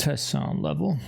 Test sound level.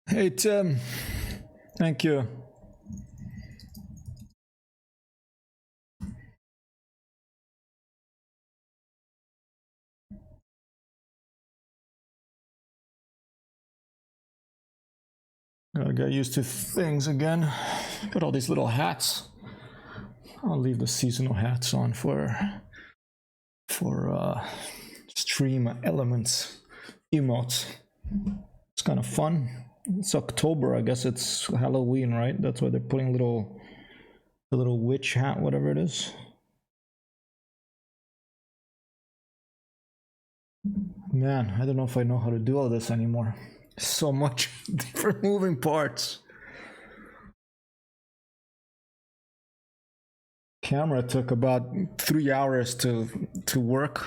Hey Tim, thank you. Gotta get used to things again. Got all these little hats. I'll leave the seasonal hats on for stream elements, emotes. It's kind of fun. It's October, I guess it's Halloween, right? That's why they're putting the little witch hat, whatever it is. Man, I don't know if I know how to do all this anymore. So much different moving parts. Camera took about 3 hours to work.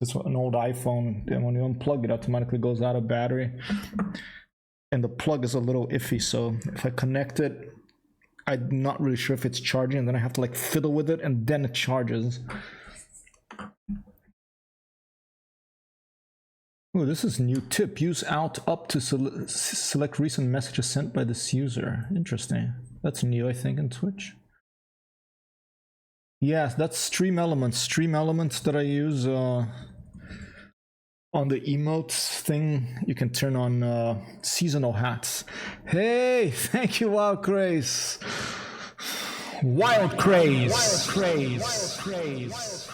It's an old iPhone, and when you unplug it, automatically goes out of battery. And the plug is a little iffy, so if I connect it, I'm not really sure if it's charging, and then I have to like fiddle with it, and then it charges. Oh, this is new tip. Use out up to select recent messages sent by this user. Interesting. That's new, I think, in Twitch. Yeah, that's Stream Elements. Stream Elements that I use on the emotes thing. You can turn on seasonal hats. Hey, thank you, Wild Craze. Wild Craze. Wild Craze.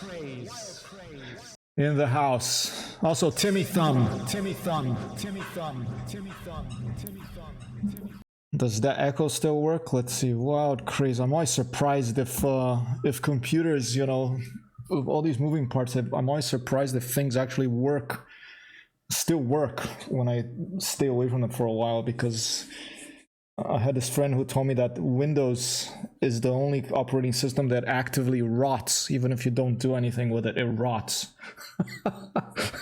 In the house. Also, Timmy Thumb. Timmy Thumb. Timmy Thumb. Timmy Thumb. Timmy Thumb. Does that echo still work? Let's see. Wild Craze. I'm always surprised if computers, you know, with all these moving parts, I'm always surprised if things actually work, still work when I stay away from them for a while, because I had this friend who told me that Windows is the only operating system that actively rots. Even if you don't do anything with it, it rots.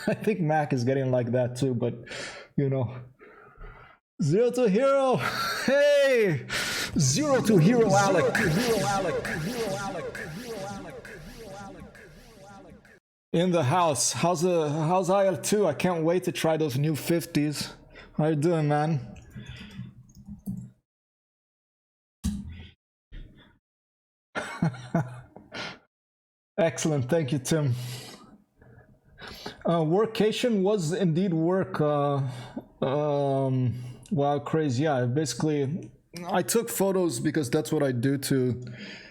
I think Mac is getting like that too, but you know. 0 to hero. Hey, 0 to hero, Alec. In the house. How's IL2? I can't wait to try those new 50s. How you doing, man? Excellent, thank you, Tim. Workation was indeed work. Wow, crazy. Yeah, basically, I took photos because that's what I do to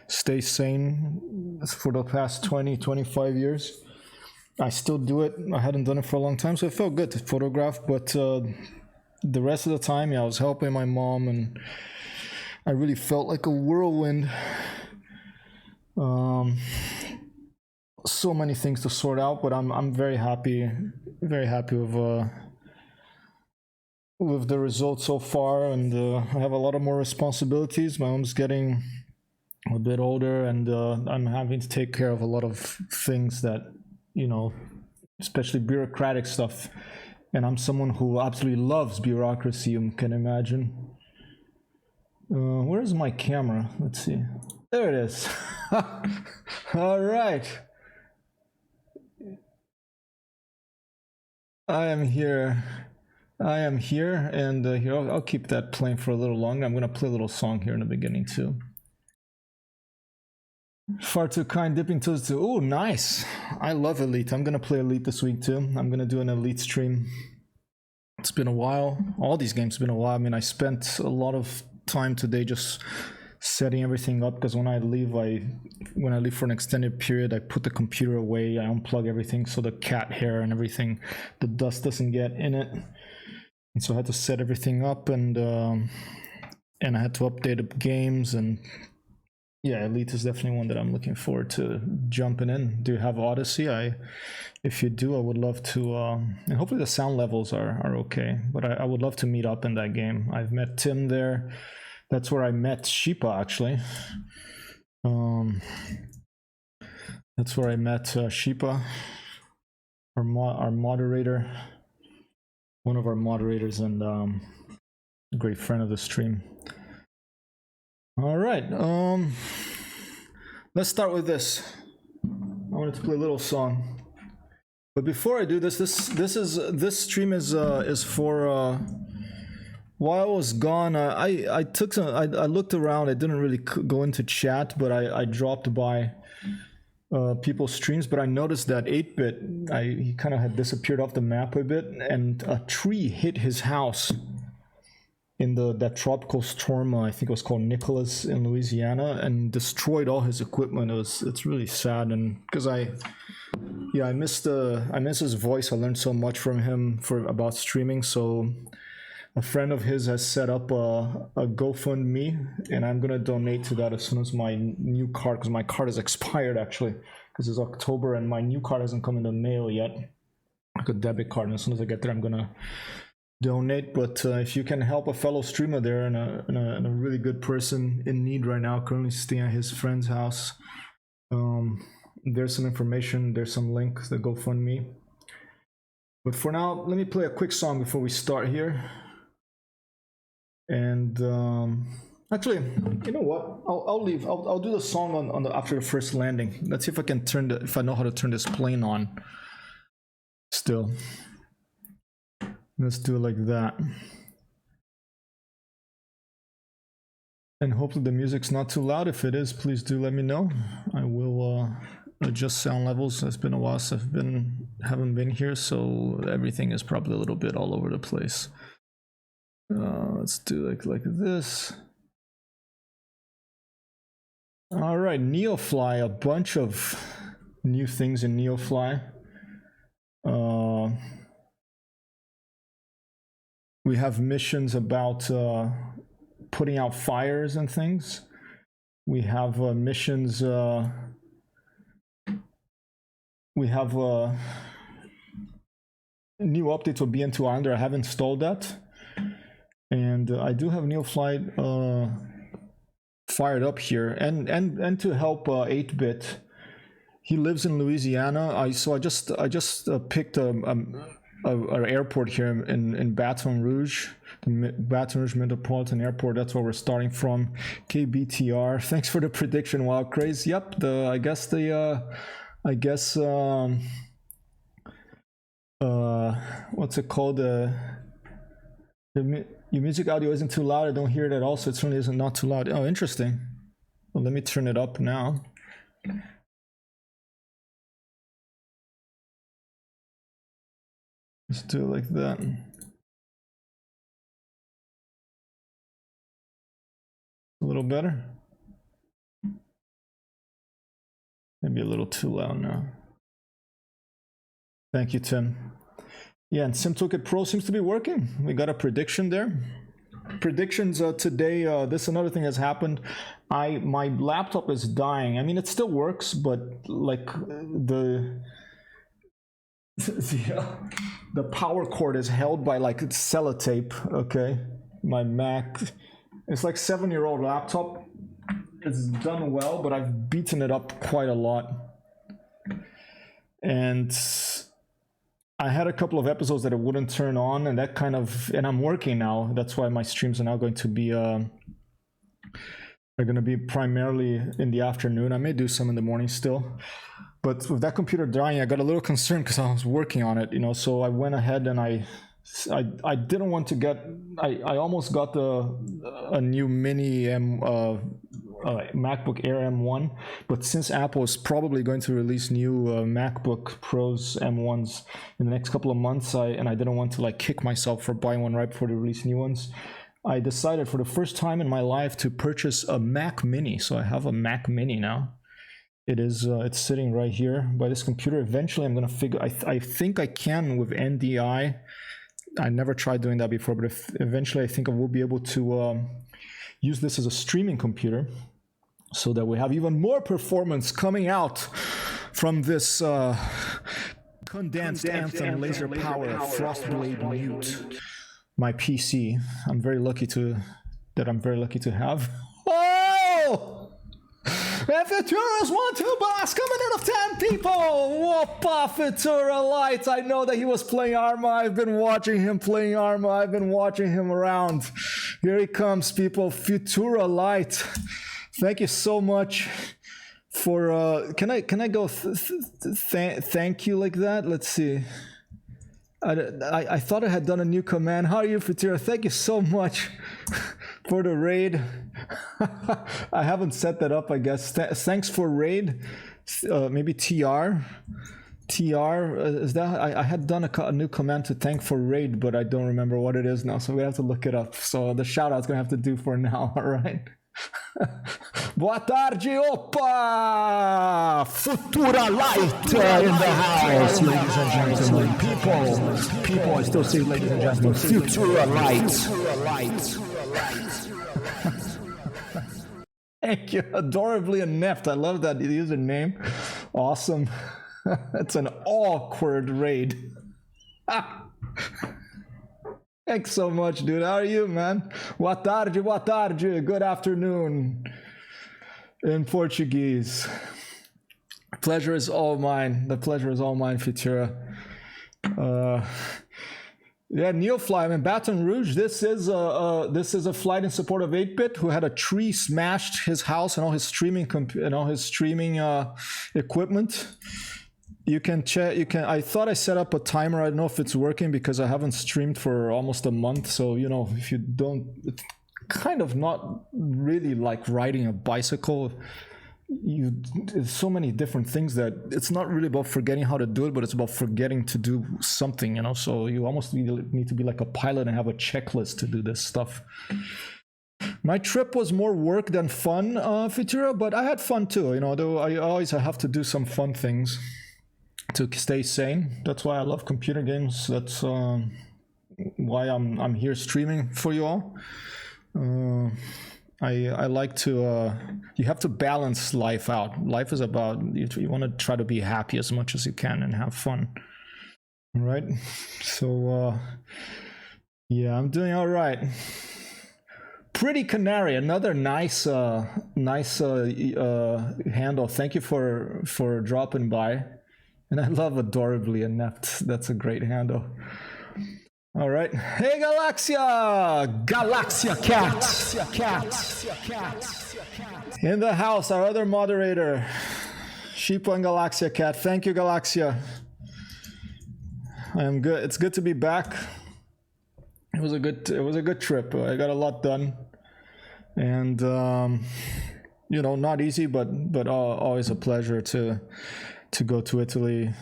stay sane for the past 20-25 years. I still do it. I hadn't done it for a long time, so it felt good to photograph, but the rest of the time, yeah, I was helping my mom, and I really felt like a whirlwind. So many things to sort out, but I'm very happy with the results so far, and I have a lot of more responsibilities. My mom's getting a bit older, and I'm having to take care of a lot of things that, you know, especially bureaucratic stuff, and I'm someone who absolutely loves bureaucracy, you can imagine. Where's my camera? Let's see. There it is. All right. I am here. I am here, and here I'll keep that playing for a little longer. I'm gonna play a little song here in the beginning too. Far too kind, dipping toes to. Oh, nice! I love Elite. I'm gonna play Elite this week too. I'm gonna do an Elite stream. It's been a while. All these games have been a while. I mean, I spent a lot of time today just setting everything up, because when I leave for an extended period, I put the computer away. I unplug everything so the cat hair and everything, the dust doesn't get in it. And so I had to set everything up, and I had to update the games, and yeah, Elite is definitely one that I'm looking forward to jumping in. Do you have Odyssey? If you do, I would love to, and hopefully the sound levels are okay, but I would love to meet up in that game. I've met Tim there. That's where I met Sheepa, actually. That's where I met Sheepa, our moderator, one of our moderators, and a great friend of the stream. All right, let's start with this. I wanted to play a little song, but before I do this stream is for while I was gone. I looked around. I didn't really go into chat, but I dropped by people's streams. But I noticed that 8-Bit, he kind of had disappeared off the map a bit, and a tree hit his house in that tropical storm, I think it was called Nicholas in Louisiana, and destroyed all his equipment. It's really sad, and because I miss his voice. I learned so much from him about streaming. So a friend of his has set up a GoFundMe, and I'm gonna donate to that as soon as my new card, because my card is expired actually, because it's October and my new card hasn't come in the mail yet, like a debit card. And as soon as I get there, I'm gonna donate. But if you can help a fellow streamer there, and a really good person in need right now, currently staying at his friend's house, there's some information, there's some links, the GoFundMe. But for now, let me play a quick song before we start here. And actually, you know what? I'll leave. I'll do the song on the after the first landing. Let's see if I can if I know how to turn this plane on. Still. Let's do it like that. And hopefully the music's not too loud. If it is, please do let me know. I will adjust sound levels. It's been a while since haven't been here, so everything is probably a little bit all over the place. Let's do like this. All right, Neofly, a bunch of new things in Neofly. We have missions about putting out fires and things. We have missions. We have new updates for BN2 Islander. I have installed that, and I do have Neofly fired up here, and to help 8-Bit. He lives in Louisiana. So I just picked an airport here in Baton Rouge, the Baton Rouge Metropolitan Airport. That's where we're starting from. KBTR. Thanks for the prediction, Wild Craze. Yep. What's it called? Your music audio isn't too loud. I don't hear it at all, so it certainly isn't not too loud. Oh, interesting. Well, let me turn it up now. Let's do it like that. A little better. Maybe a little too loud now. Thank you, Tim. Yeah, and SimToolkit Pro seems to be working. We got a prediction there. Predictions today. This is another thing that's happened. My laptop is dying. I mean, it still works, but like the power cord is held by like sellotape. Okay, my Mac. It's like 7-year-old laptop. It's done well, but I've beaten it up quite a lot. And I had a couple of episodes that it wouldn't turn on, and and I'm working now. That's why my streams are now going to be primarily in the afternoon. I may do some in the morning still. But with that computer dying, I got a little concerned because I was working on it, so I went ahead and I I didn't want to get. I almost got a new mini MacBook Air M1, but since Apple is probably going to release new MacBook Pros M1s in the next couple of months, I didn't want to like kick myself for buying one right before they release new ones. I decided for the first time in my life to purchase a Mac Mini. So I have a Mac Mini now. It's sitting right here by this computer. Eventually I'm gonna figure, I think I can with NDI. I never tried doing that before, but eventually I think I will be able to use this as a streaming computer so that we have even more performance coming out from this condensed Anthem laser power Frostblade Mute. My PC. I'm very lucky to have. Oh! If Futura's 1-2 boss coming in of 10 people! Whoopa, Futura Light! I know that he was playing Arma. I've been watching him playing Arma. I've been watching him around. Here he comes, people. Futura Light. Thank you so much for... Can I go thank you like that? Let's see. I thought I had done a new command. How are you, Futura? Thank you so much for the raid. I haven't set that up, I guess. Thanks for raid. Maybe TR. Is that? I had done a new command to thank for raid, but I don't remember what it is now, so we have to look it up. So the shout out's gonna have to do for now, all right? Boa tarde, opa! Futura Light in the house, ladies and gentlemen. People, I still say ladies and gentlemen. Futura Light. Thank you, adorably inept. I love that username. Awesome. It's an awkward raid. Thanks so much, dude. How are you, man? Boa tarde, boa tarde. Good afternoon in Portuguese. Pleasure is all mine. The pleasure is all mine, Futura. Yeah, Neofly. I'm in Baton Rouge. This is a flight in support of 8-Bit who had a tree smashed his house and all his streaming equipment. You can check. I thought I set up a timer. I don't know if it's working because I haven't streamed for almost a month. So if you don't, it's kind of not really like riding a bicycle. There's so many different things that it's not really about forgetting how to do it, but it's about forgetting to do something. So you almost need to be like a pilot and have a checklist to do this stuff. My trip was more work than fun, Futura, but I had fun too. Though I always have to do some fun things to stay sane. That's why I love computer games. That's why I'm here streaming for you all. I like to you have to balance life out. Life is about you want to try to be happy as much as you can and have fun. All right. So yeah, I'm doing all right. Pretty Canary, another nice handle. Thank you for dropping by. And I love adorably inept. That's a great handle. All right. Hey, Galaxia! Galaxia Cat! In the house, our other moderator. Sheepa and Galaxia Cat. Thank you, Galaxia. I am good. It's good to be back. It was a good trip. I got a lot done. And not easy, but always a pleasure to go to Italy,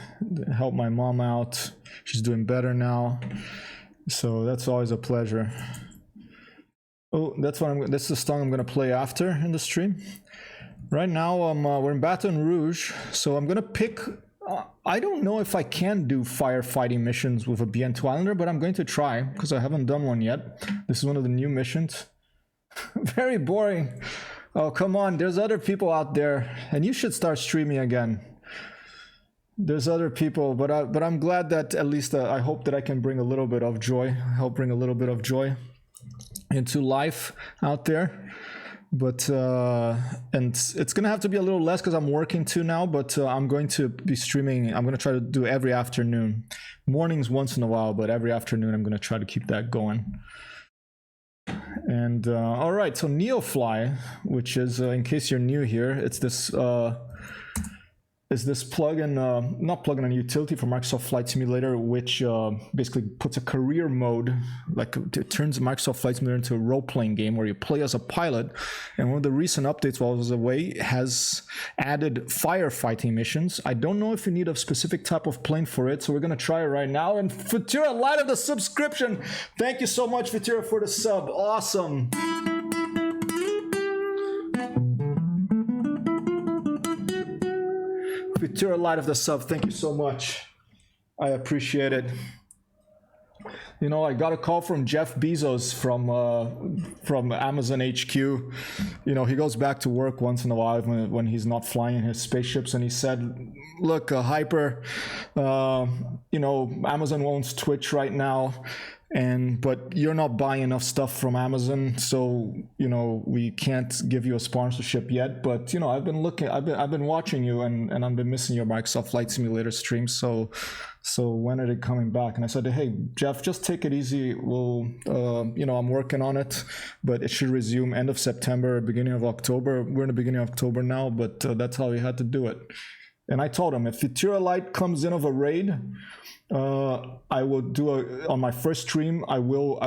help my mom out. She's doing better now, so that's always a pleasure. Oh, that's the song I'm gonna play after in the stream. Right now, we're in Baton Rouge, so I'm gonna pick. I don't know if I can do firefighting missions with a BN2 Islander, but I'm going to try because I haven't done one yet. This is one of the new missions. Very boring. Oh, come on, there's other people out there, and you should start streaming again. There's other people, but I'm glad that at least I hope that I can bring a little bit of joy, help bring a little bit of joy into life out there. But and it's gonna have to be a little less because I'm working too now. But I'm going to be streaming. I'm gonna try to do every afternoon, mornings once in a while, but every afternoon I'm gonna try to keep that going. And all right, so Neofly, which is in case you're new here, it's this. is this plugin, not plugin, a utility for Microsoft Flight Simulator, which basically puts a career mode, like it turns Microsoft Flight Simulator into a role-playing game where you play as a pilot. And one of the recent updates while I was away has added firefighting missions. I don't know if you need a specific type of plane for it, so we're gonna try it right now. And Futura, light of the subscription. Thank you so much, Futura, for the sub. Awesome. Futura, light of the sub, thank you so much. I appreciate it. You know, I got a call from Jeff Bezos from Amazon HQ. You know, he goes back to work once in a while when he's not flying his spaceships, and he said, look, Hyper, you know, Amazon owns Twitch right now, but you're not buying enough stuff from Amazon, so you know we can't give you a sponsorship yet. But you know, I've been watching you, and I've been missing your Microsoft Flight Simulator stream. So when are they coming back? And I said, hey Jeff, just take it easy. We'll you know, I'm working on it, but it should resume end of September, beginning of October. We're in the beginning of October now, but that's how we had to do it. And I told him if Futura Light comes in of a raid, I will do on my first stream. I will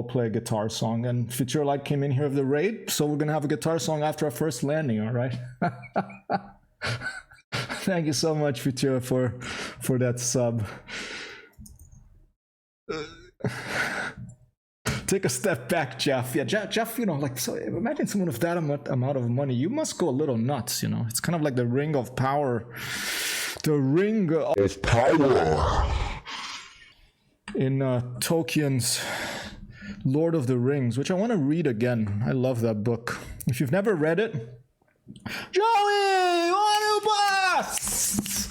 play a guitar song. And Futura Light came in here of the raid, so we're gonna have a guitar song after our first landing. All right. Thank you so much, Futura, for that sub. Take a step back, Jeff. Yeah, Jeff, you know, like, so imagine someone with that amount of money. You must go a little nuts, you know. It's kind of like the ring of power. The ring of power. In Tolkien's Lord of the Rings, which I want to read again. I love that book. If you've never read it, Joey, one boss!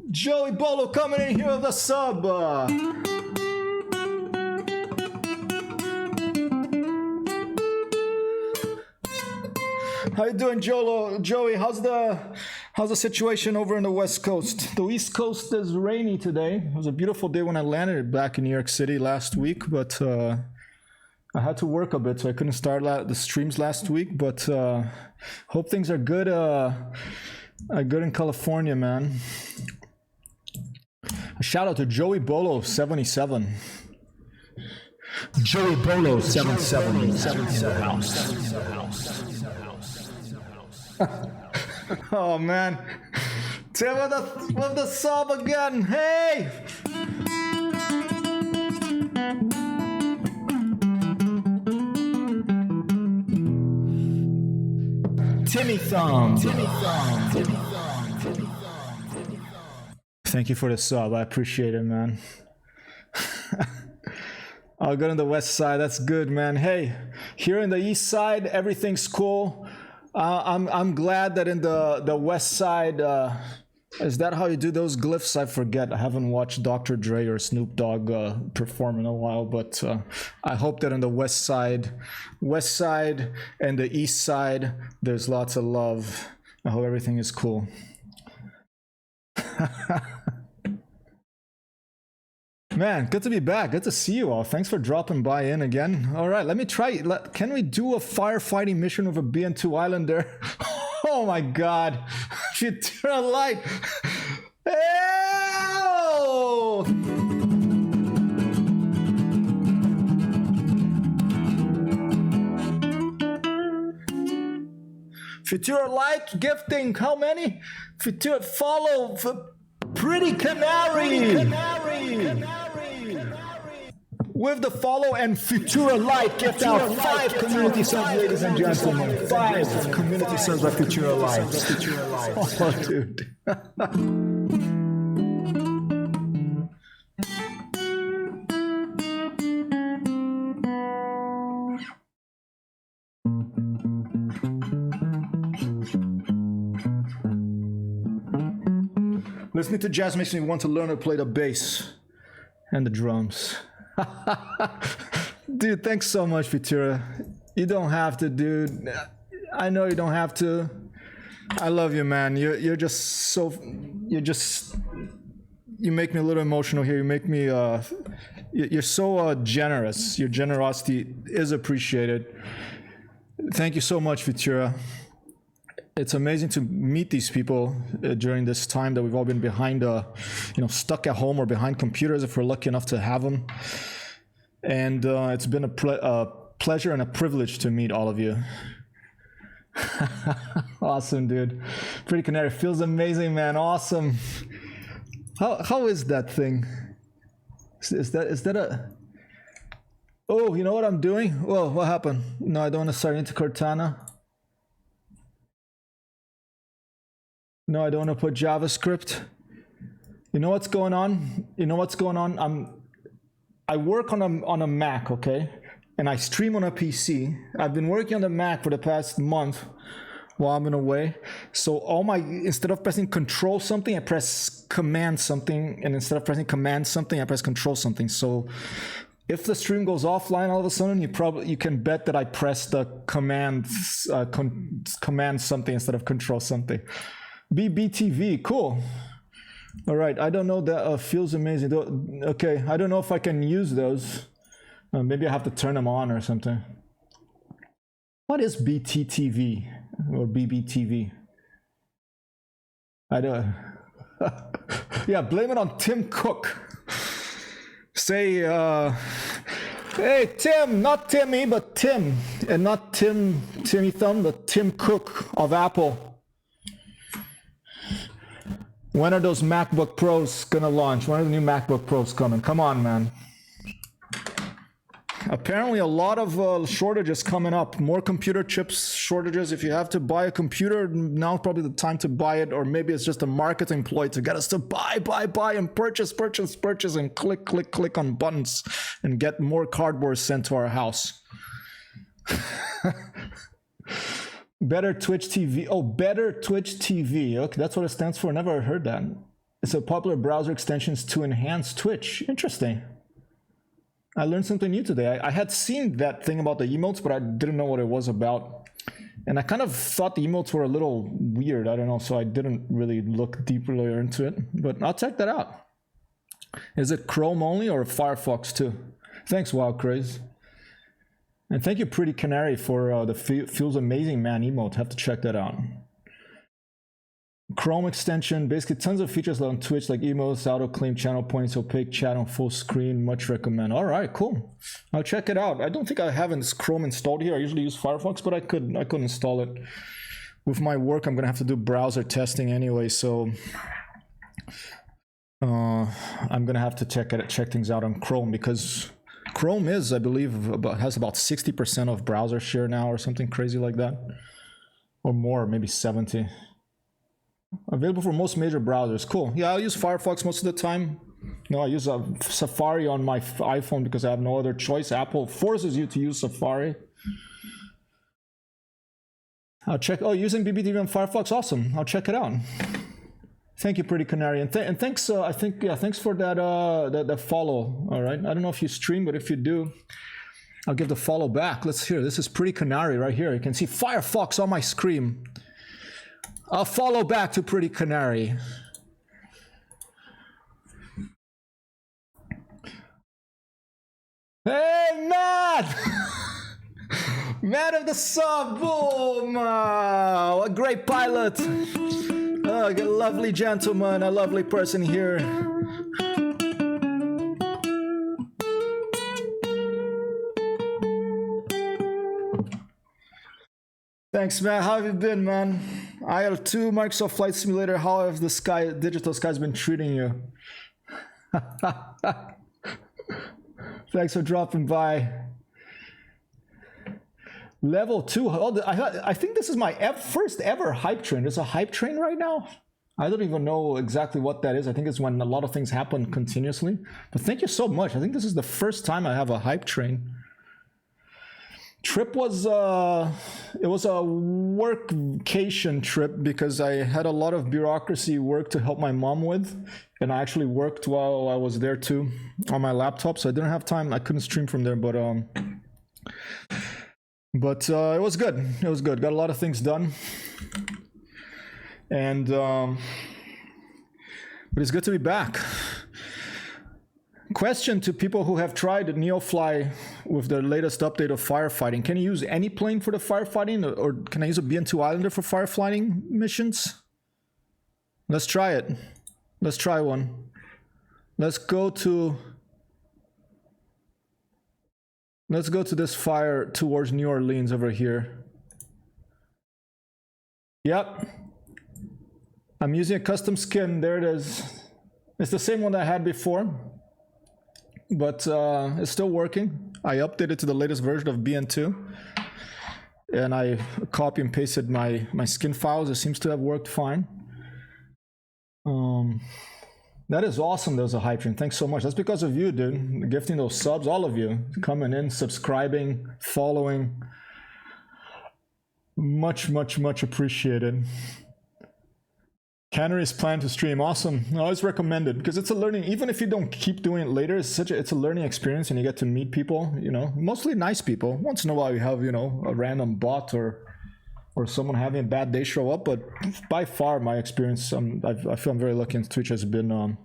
Joey Bolo coming in here with the sub. How you doing, Joey? How's the situation over in the West Coast? The East Coast is rainy today. It was a beautiful day when I landed back in New York City last week, but I had to work a bit, so I couldn't start the streams last week. But hope things are good. Good in California, man. A shout out to Joey Bolo 77. Joey Bolo 77 in the house. Oh man, Tim with the sub again. Hey, Timmy Thumb. Thank you for the sub. I appreciate it, man. I'll go to the west side. That's good, man. Hey, here in the east side, everything's cool. I'm glad that in the west side, is that how you do those glyphs? I forget. I haven't watched Dr. Dre or Snoop Dogg perform in a while, but I hope that in the west side and the east side, there's lots of love. I hope everything is cool. Man, good to be back. Good to see you all. Thanks for dropping by in again. All right, let me try. Can we do a firefighting mission with a BN2 Islander? Oh my God. Futura Light. Ew! Futura Light gifting. How many? Futura follow. Pretty Canary. With the follow and Futura Light, gift out 5 community subs, ladies and gentlemen. 5 community subs by Futura Light. Oh, dude. Listening to jazz makes me want to learn to play the bass and the drums. Dude, thanks so much, Futura. You don't have to, dude. I know you don't have to. I love you, man. You make me a little emotional here. You make me you're so generous. Your generosity is appreciated. Thank you so much, Futura. it's amazing to meet these people during this time that we've all been behind, stuck at home or behind computers if we're lucky enough to have them. And it's been a pleasure and a privilege to meet all of you. Awesome, dude. Pretty Canary feels amazing, man. Awesome. How is that thing? Is that a... Oh, you know what I'm doing? Whoa, what happened? No, I don't want to start into Cortana. No, I don't want to put JavaScript. You know what's going on? I work on a Mac, okay? And I stream on a PC. I've been working on the Mac for the past month while I'm away. So instead of pressing Control something, I press Command something. And instead of pressing Command something, I press Control something. So if the stream goes offline all of a sudden, you can bet that I pressed the Command something instead of Control something. BBTV, cool. All right, I don't know, that feels amazing. Okay, I don't know if I can use those. Maybe I have to turn them on or something. What is BTTV or BBTV? I don't. Yeah, blame it on Tim Cook. Say, hey Tim, not Timmy, but Tim, and not Timmy Thumb, but Tim Cook of Apple. When are those MacBook Pros gonna launch? When are the new MacBook Pros coming? Come on, man. Apparently a lot of shortages coming up. More computer chips shortages. If you have to buy a computer, now's probably the time to buy it. Or maybe it's just a marketing ploy to get us to buy, and purchase, and click on buttons and get more cardboard sent to our house. Better Twitch TV. Oh, Better Twitch TV. Okay, that's what it stands for. Never heard that. It's a popular browser extensions to enhance Twitch. Interesting. I learned something new today. I had seen that thing about the emotes, but I didn't know what it was about. And I kind of thought the emotes were a little weird. I don't know, so I didn't really look deeply into it. But I'll check that out. Is it Chrome only or Firefox too? Thanks, Wild Craze. And thank you, Pretty Canary, for the Feels Amazing Man emote. Have to check that out. Chrome extension, basically tons of features on Twitch like emotes, auto claim, channel points, opaque chat on full screen. Much recommend. All right, cool. I'll check it out. I don't think I have this Chrome installed here. I usually use Firefox, but I could install it. With my work, I'm gonna have to do browser testing anyway, so I'm gonna have to check things out on Chrome, because Chrome is, I believe, has about 60% of browser share now, or something crazy like that, or more, maybe 70. Available for most major browsers. Cool. Yeah, I'll use Firefox most of the time. No, I use Safari on my iPhone because I have no other choice. Apple forces you to use Safari. I'll check. Oh, using BBTV on Firefox. Awesome. I'll check it out. Thank you, Pretty Canary, and thanks. Thanks for that follow. All right. I don't know if you stream, but if you do, I'll give the follow back. Let's hear. This is Pretty Canary right here. You can see Firefox on my screen. I'll follow back to Pretty Canary. Hey, Matt! Matt of the sub, boom! A great pilot. A lovely gentleman, a lovely person here. Thanks, man. How have you been, man? IL2, Microsoft Flight Simulator. How have the Digital Sky's been treating you? Thanks for dropping by. Level 2. I think this is my first ever hype train. There's a hype train right now. I don't even know exactly what that is. I think it's when a lot of things happen continuously. But thank you so much. I think this is the first time I have a hype train. Trip was it was a workcation trip because I had a lot of bureaucracy work to help my mom with, and I actually worked while I was there too on my laptop, so I didn't have time. I couldn't stream from there, but it was good. It was good. Got a lot of things done, and but it's good to be back. question to people who have tried Neofly with the latest update of firefighting. Can you use any plane for the firefighting, or can I use a BN2 Islander for firefighting missions? Let's try it. Let's try one. Let's go to this fire towards New Orleans over here. Yep. I'm using a custom skin. There it is. It's the same one that I had before, but it's still working. I updated to the latest version of BN2, and I copy and pasted my skin files. It seems to have worked fine. That is awesome. There's a hype train. Thanks so much. That's because of you, dude. Gifting those subs, all of you coming in, subscribing, following. Much appreciated. Canary's plan to stream, awesome. I always recommend it because it's a learning. Even if you don't keep doing it later, it's a learning experience, and you get to meet people. You know, mostly nice people. Once in a while, you have a random bot or someone having a bad day show up. But by far, my experience, I feel I'm very lucky, and Twitch has been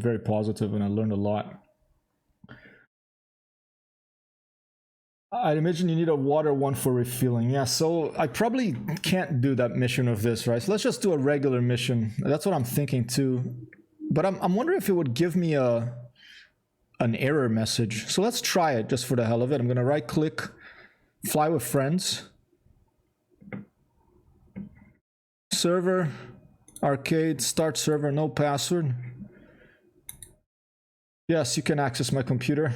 very positive, and I learned a lot. I'd imagine you need a water one for refueling. Yeah, so I probably can't do that mission of this, right? So let's just do a regular mission. That's what I'm thinking too. But I'm wondering if it would give me an error message. So let's try it just for the hell of it. I'm gonna right click, fly with friends. Server, arcade, start server, no password. Yes, you can access my computer.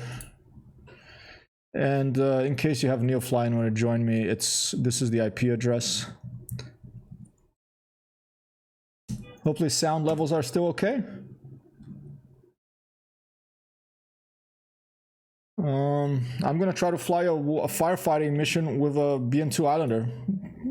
And in case you have Neofly and want to join me, this is the IP address. Hopefully sound levels are still okay. I'm gonna try to fly a firefighting mission with a BN2 Islander.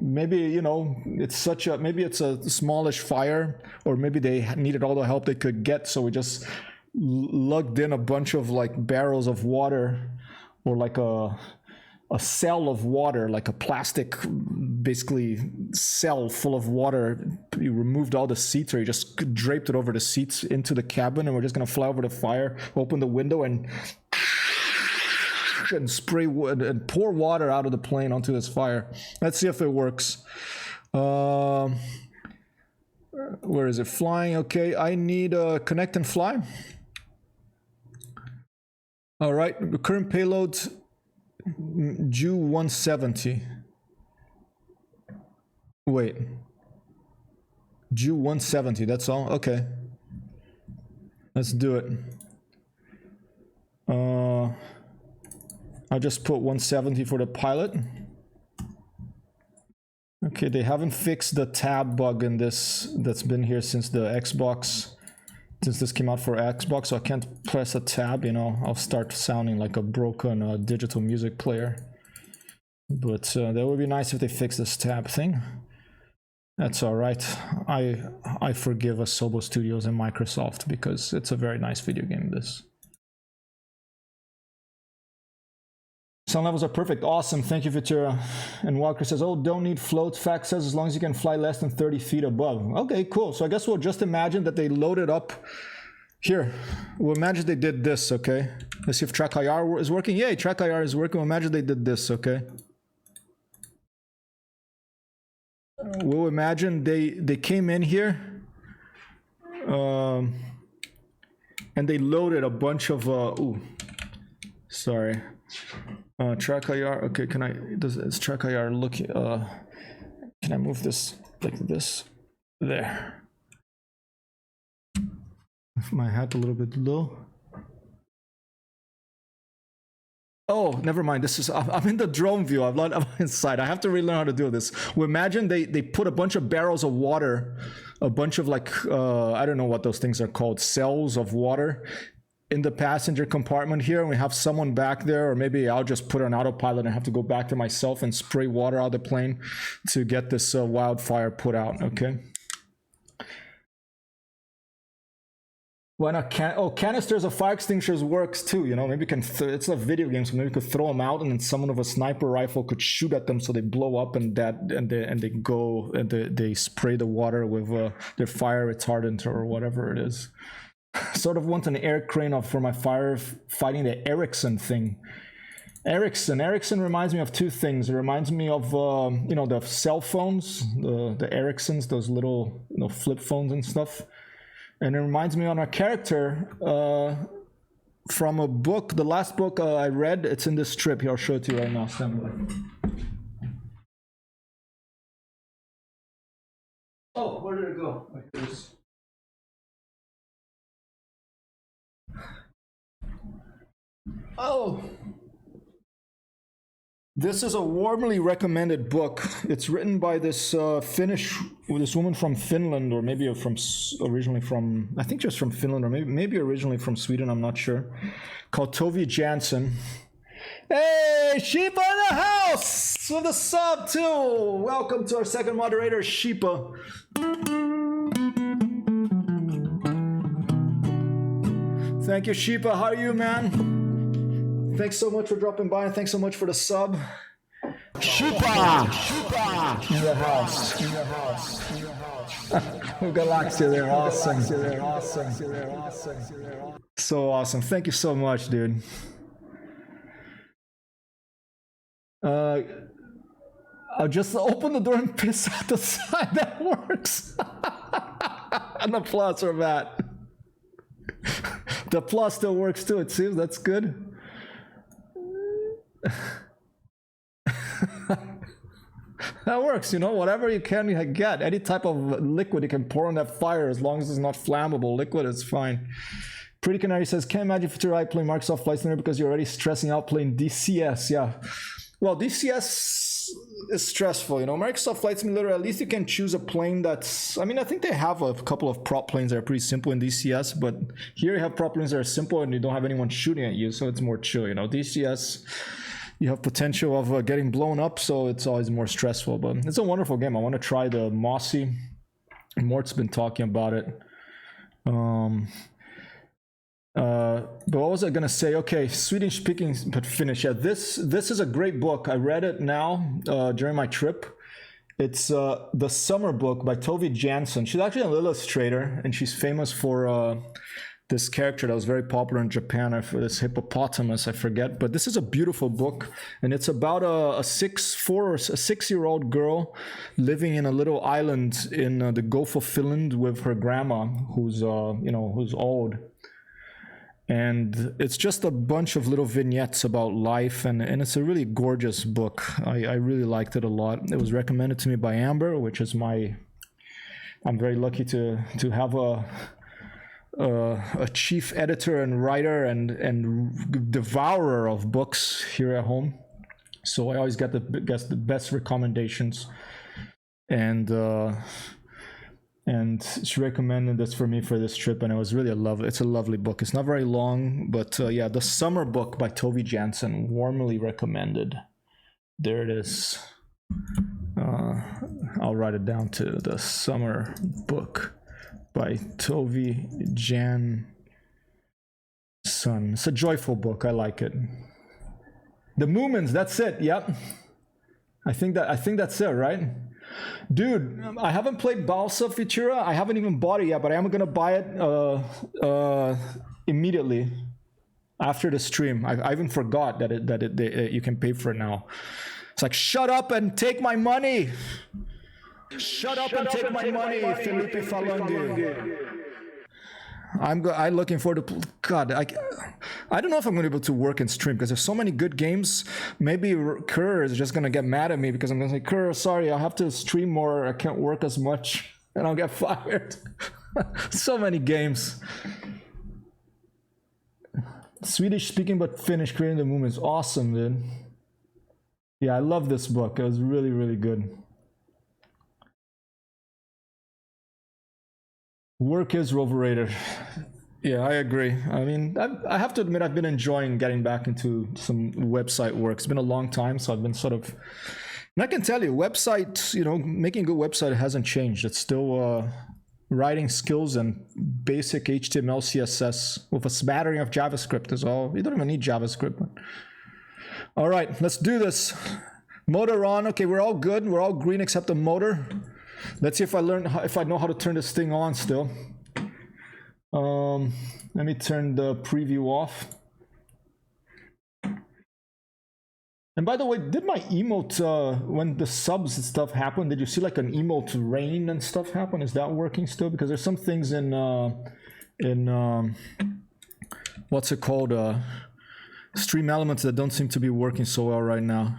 Maybe, maybe it's a smallish fire, or maybe they needed all the help they could get, so we just lugged in a bunch of like barrels of water, or like a cell of water, like a plastic, basically, cell full of water. You removed all the seats, or you just draped it over the seats into the cabin, and we're just gonna fly over the fire, open the window, and spray wood and pour water out of the plane onto this fire. Let's see if it works. Where is it? Flying. Okay, I need connect and fly. All right, current payload, Ju 170. Wait, Ju 170, that's all? Okay. Let's do it. I'll just put 170 for the pilot. Okay, they haven't fixed the tab bug in this that's been here since the Xbox. Since this came out for Xbox, so I can't press a tab, I'll start sounding like a broken digital music player. But that would be nice if they fix this tab thing. That's all right. I forgive Asobo Studios and Microsoft because it's a very nice video game, this. Sound levels are perfect. Awesome. Thank you, Vitura. And Walker says, oh, don't need float. Fact says as long as you can fly less than 30 feet above. Okay, cool. So I guess we'll just imagine that they loaded up here. We'll imagine they did this, okay? Let's see if Track IR is working. Yay, Track IR is working. We'll imagine they did this, okay? We'll imagine they came in here and they loaded a bunch of, ooh, sorry. Track IR, okay, is Track IR looking, can I move this like this? There. My hat a little bit low. Oh, never mind, I'm in the drone view, I'm inside. I have to relearn how to do this. We imagine they put a bunch of barrels of water, a bunch of like, I don't know what those things are called, cells of water, in the passenger compartment here, and we have someone back there, or maybe I'll just put on autopilot and have to go back to myself and spray water out of the plane to get this wildfire put out, okay? Why not? Canisters of fire extinguishers works too, maybe you can, it's a video game, so maybe you could throw them out and then someone with a sniper rifle could shoot at them so they blow up and they spray the water with their fire retardant or whatever it is. Sort of want an air crane for my fighting the Ericsson thing. Ericsson reminds me of two things. It reminds me of you know, the cell phones, the Ericssons, those little, you know, flip phones and stuff. And it reminds me on a character from a book, the last book I read. It's in this strip here. I'll show it to you right now. Stand by. Oh, where did it go? Like this. Oh, this is a warmly recommended book. It's written by this this woman from Finland, or maybe originally from, I think just from Finland, or maybe originally from Sweden, I'm not sure, called Toby Jansen. Hey, Sheepa in the house with a sub too. Welcome to our second moderator, Sheepa. Thank you, Sheepa. How are you, man? Thanks so much for dropping by, and thanks so much for the sub. Sheepa! Sheepa! In the house. In the house. In the house. Galaxia, they're awesome. They're awesome. They're awesome. So awesome. Thank you so much, dude. I'll just open the door and piss out the side. That works. And the applause for that. The applause still works too, it seems. That's good. That works, you know, whatever you can get, any type of liquid you can pour on that fire, as long as it's not flammable liquid, it's fine. Pretty Canary says, can't imagine future I play Microsoft Flight Simulator because you're already stressing out playing DCS. Yeah, well, DCS is stressful, you know. Microsoft Flight Simulator, at least you can choose a plane that's, I mean, I think they have a couple of prop planes that are pretty simple in DCS, but here you have prop planes that are simple and you don't have anyone shooting at you, so it's more chill, you know. DCS, you have potential of getting blown up, so it's always more stressful, but it's a wonderful game. I want to try the Mossy. Mort's been talking about it. But what was I gonna say? Okay, Swedish speaking, but Finnish. Yeah, this is a great book. I read it now during my trip. It's the Summer Book by Toby Jansen. She's actually an illustrator, and she's famous for this character that was very popular in Japan, for this hippopotamus, I forget. But this is a beautiful book, and it's about a 6-year-old girl living in a little island in the Gulf of Finland with her grandma, who's who's old. And it's just a bunch of little vignettes about life, and it's a really gorgeous book. I really liked it a lot. It was recommended to me by Amber, which is I'm very lucky to have a chief editor and writer and devourer of books here at home. So I always get the best recommendations, and she recommended this for me for this trip, and it was really it's a lovely book. It's not very long, but yeah, the Summer Book by Toby Jansen, warmly recommended. There it is. I'll write it down to the Summer Book by Toby Jansen. It's a joyful book. I like it. The Moomins, that's it. Yep. I think that's it, right? Dude, I haven't played Balsa Futura. I haven't even bought it yet, but I am gonna buy it immediately after the stream. I even forgot that you can pay for it now. It's like, shut up and take my money. Shut up and take my money, Felipe Falandi. I'm looking forward to. God, I don't know if I'm going to be able to work and stream because there's so many good games. Maybe Kerr is just going to get mad at me because I'm going to say, Kerr, sorry, I'll have to stream more. I can't work as much, and I'll get fired. So many games. Swedish speaking but Finnish, creating the movement is awesome, dude. Yeah, I love this book. It was really, really good. Work is overrated. Yeah, I agree. I mean, I have to admit, I've been enjoying getting back into some website work. It's been a long time, so I've been sort of... And I can tell you, website, making a good website hasn't changed. It's still writing skills and basic HTML, CSS with a smattering of JavaScript is all. You don't even need JavaScript. All right, let's do this. Motor on. Okay, we're all good. We're all green except the motor. Let's see if I know how to turn this thing on still. Let me turn the preview off. And by the way, did my emote, when the subs and stuff happened, did you see like an emote rain and stuff happen? Is that working still? Because there's some things in what's it called? Stream Elements that don't seem to be working so well right now.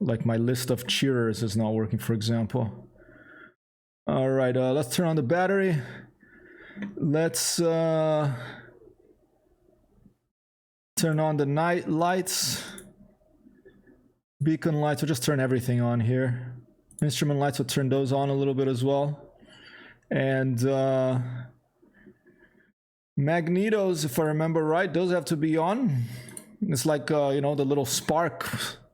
Like my list of cheerers is not working, for example. All right, let's turn on the battery. Let's turn on the night lights. Beacon lights, we'll just turn everything on here. Instrument lights, we'll turn those on a little bit as well. And magnetos, if I remember right, those have to be on. It's like, you know, the little spark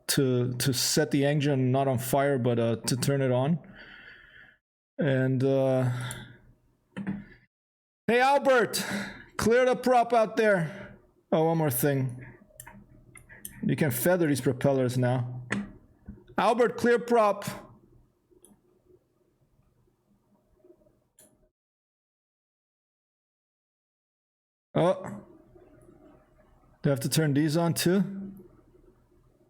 to set the engine not on fire, but to turn it on. And hey Albert, clear the prop out there. Oh, one more thing. You can feather these propellers now. Albert, clear prop. Oh. Do I have to turn these on too?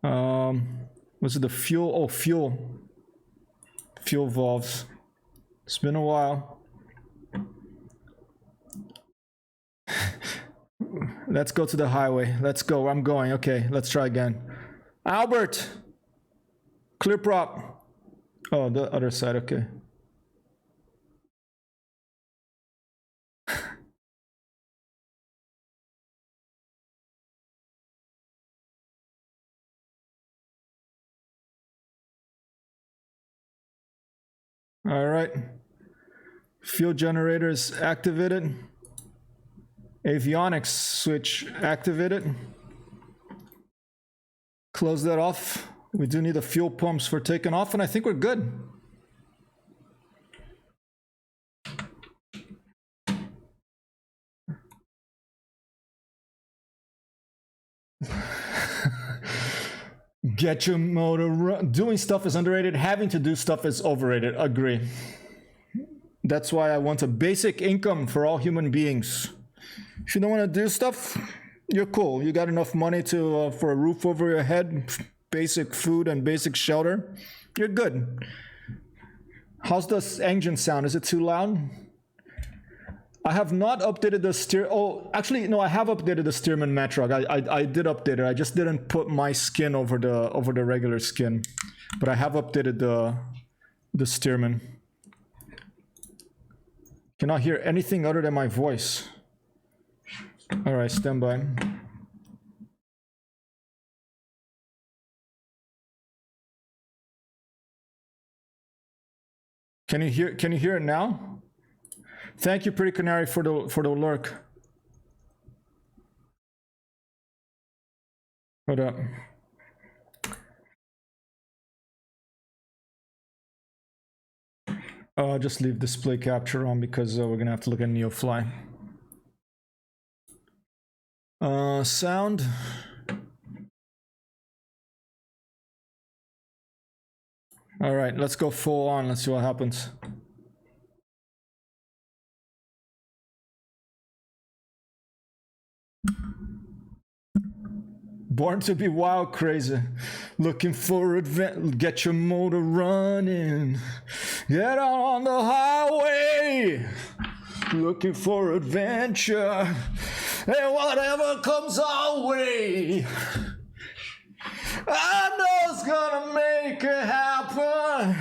Was it the fuel? Oh, fuel. Fuel valves. It's been a while. Let's go to the highway. Let's go. I'm going. Okay, let's try again. Albert! Clear prop. Oh, the other side. Okay. All right. Fuel generators activated. Avionics switch activated. Close that off. We do need the fuel pumps for taking off, and I think we're good. Get your motor run. Doing stuff is underrated. Having to do stuff is overrated. Agree. That's why I want a basic income for all human beings. If you don't want to do stuff, you're cool. You got enough money to for a roof over your head, basic food and basic shelter. You're good. How's the engine sound? Is it too loud? I have not updated the steer. Oh, actually, no. I have updated the Stearman Matrock. I did update it. I just didn't put my skin over the regular skin, but I have updated the Stearman. Cannot hear anything other than my voice. All right, stand by. Can you hear it now? Thank you, Pretty Canary, for the lurk. Hold up. I'll just leave display capture on because we're gonna have to look at Neofly. Sound. All right, let's go full on. Let's see what happens. Born to be wild, crazy. Looking for adventure. Get your motor running. Get out on the highway. Looking for adventure. And whatever comes our way, I know it's gonna make it happen.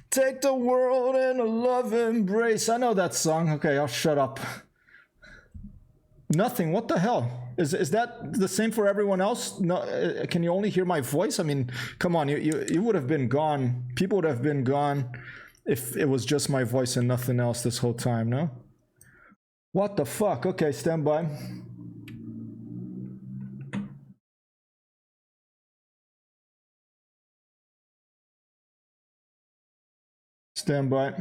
Take the world in a love embrace. I know that song. Okay, I'll shut up. Nothing. What the hell? Is that the same for everyone else? No, can you only hear my voice? I mean, come on, you would have been gone. People would have been gone if it was just my voice and nothing else this whole time, no? What the fuck? Okay, stand by. Stand by.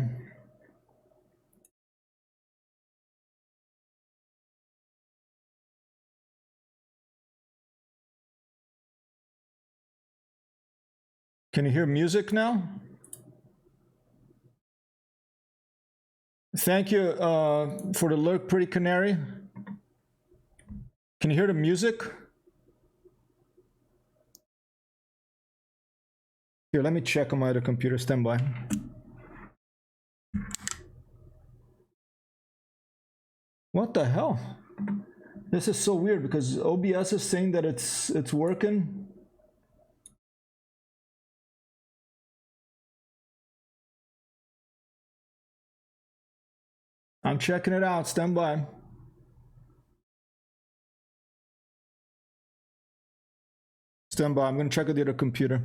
Can you hear music now? Thank you for the lurk, Pretty Canary. Can you hear the music? Here, let me check on my other computer. Stand by. What the hell? This is so weird because OBS is saying that it's working. I'm checking it out. Stand by. Stand by. I'm gonna check with the other computer.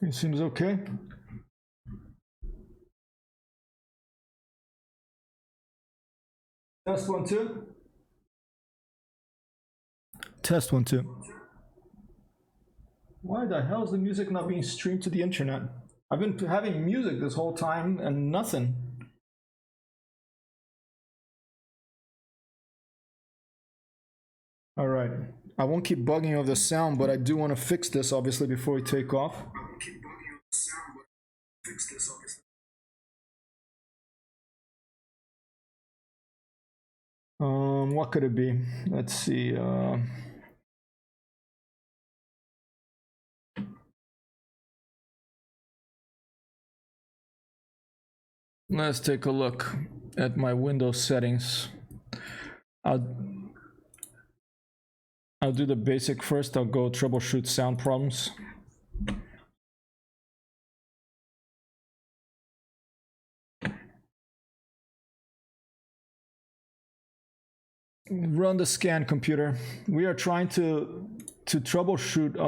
It seems okay. Test 1 2. Test 1 2. Why the hell is the music not being streamed to the internet? I've been having music this whole time and nothing. All right. I won't keep bugging you with the sound, but I do want to fix this obviously before we take off. What could it be? Let's see. Let's take a look at my Windows settings. I'll do the basic first. I'll go troubleshoot sound problems. Run the scan, computer. We are trying to troubleshoot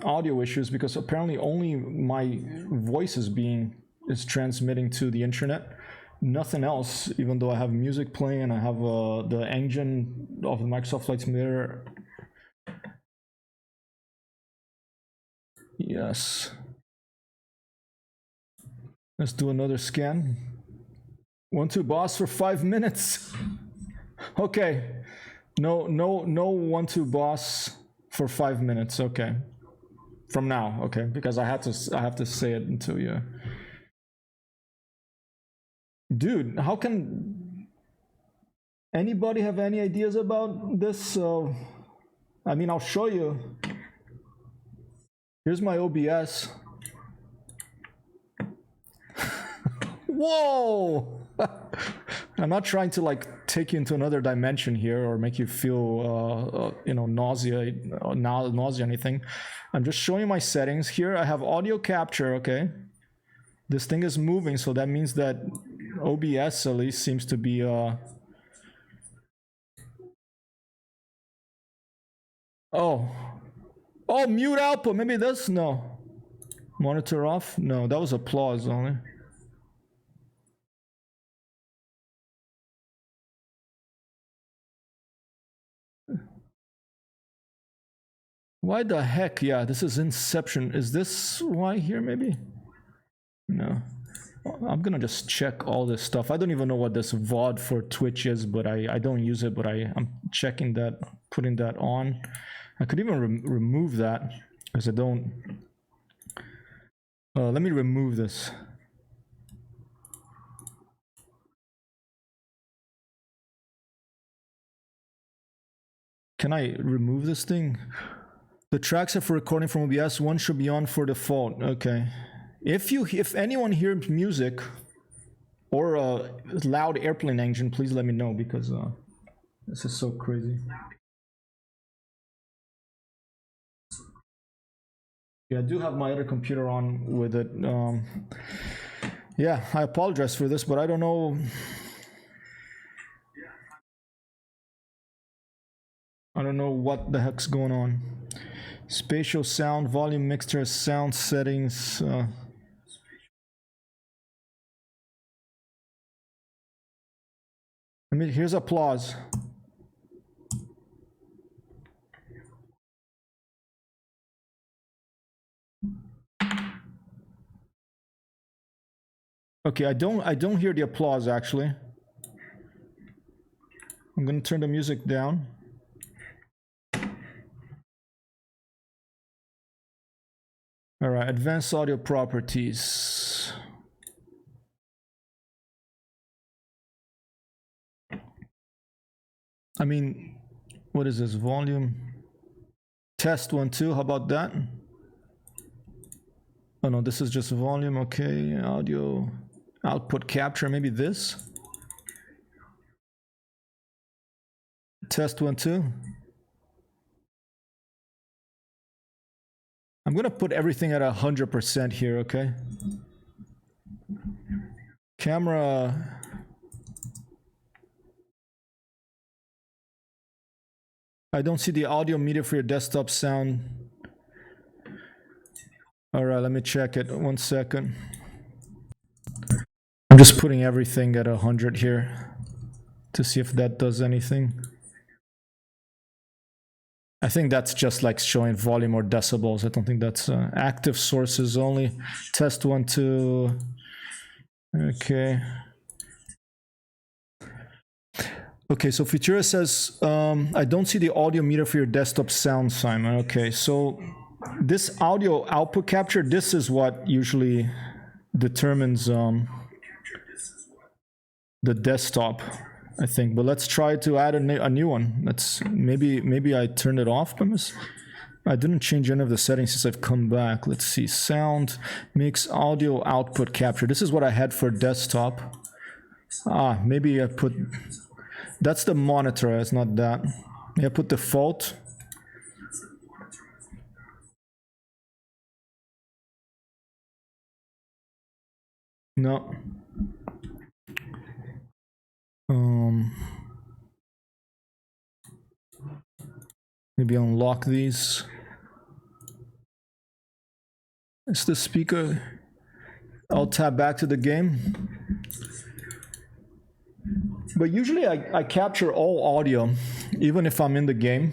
audio issues because apparently only my voice is transmitting to the internet. Nothing else, even though I have music playing and I have the engine of the Microsoft Flight Simulator. Yes. Let's do another scan. 1 2 boss for 5 minutes. Okay. No 1 2 boss for 5 minutes. Okay. From now, okay, because I have to say it until you. Dude, how can anybody have any ideas about this? I mean, I'll show you. Here's my OBS. Whoa! I'm not trying to like take you into another dimension here or make you feel, you know, nausea or anything. I'm just showing you my settings here. I have audio capture, okay? This thing is moving, so that means that OBS at least seems to be Oh, mute output. Maybe this? No. Monitor off? No, that was applause only. Why the heck? Yeah, this is Inception. Is this why here maybe? No. I'm gonna just check all this stuff. I don't even know what this VOD for Twitch is, but I don't use it, but I'm checking that, putting that on. I could even remove that because I don't. Let me remove this. Can I remove this thing? The tracks are for recording from OBS. One should be on for default. Okay. If anyone hears music or a loud airplane engine, please let me know because this is so crazy. Yeah, I do have my other computer on with it. Yeah, I apologize for this, but I don't know. I don't know what the heck's going on. Spatial sound, volume mixture, sound settings. I mean, here's applause. Okay, I don't hear the applause actually. I'm gonna turn the music down. All right, advanced audio properties. I mean, what is this? Volume. Test 1, 2, how about that? Oh no, this is just volume, okay. Audio output capture, maybe this. Test 1, 2. I'm gonna put everything at 100% here, okay? Camera. I don't see the audio meter for your desktop sound. All right, let me check it. 1 second. I'm just putting everything at 100 here to see if that does anything. I think that's just like showing volume or decibels. I don't think that's active sources only. Test 1, 2. Okay. Okay, so Futura says, I don't see the audio meter for your desktop sound, Simon. Okay, so this audio output capture, this is what usually determines the desktop, I think. But let's try to add a new one. Let's maybe I turned it off. I didn't change any of the settings since I've come back. Let's see, sound, mix, audio output capture. This is what I had for desktop. Ah, maybe I put... That's the monitor, it's not that. Yeah, put default. No. Maybe unlock these. It's the speaker. I'll tap back to the game. But usually I capture all audio, even if I'm in the game.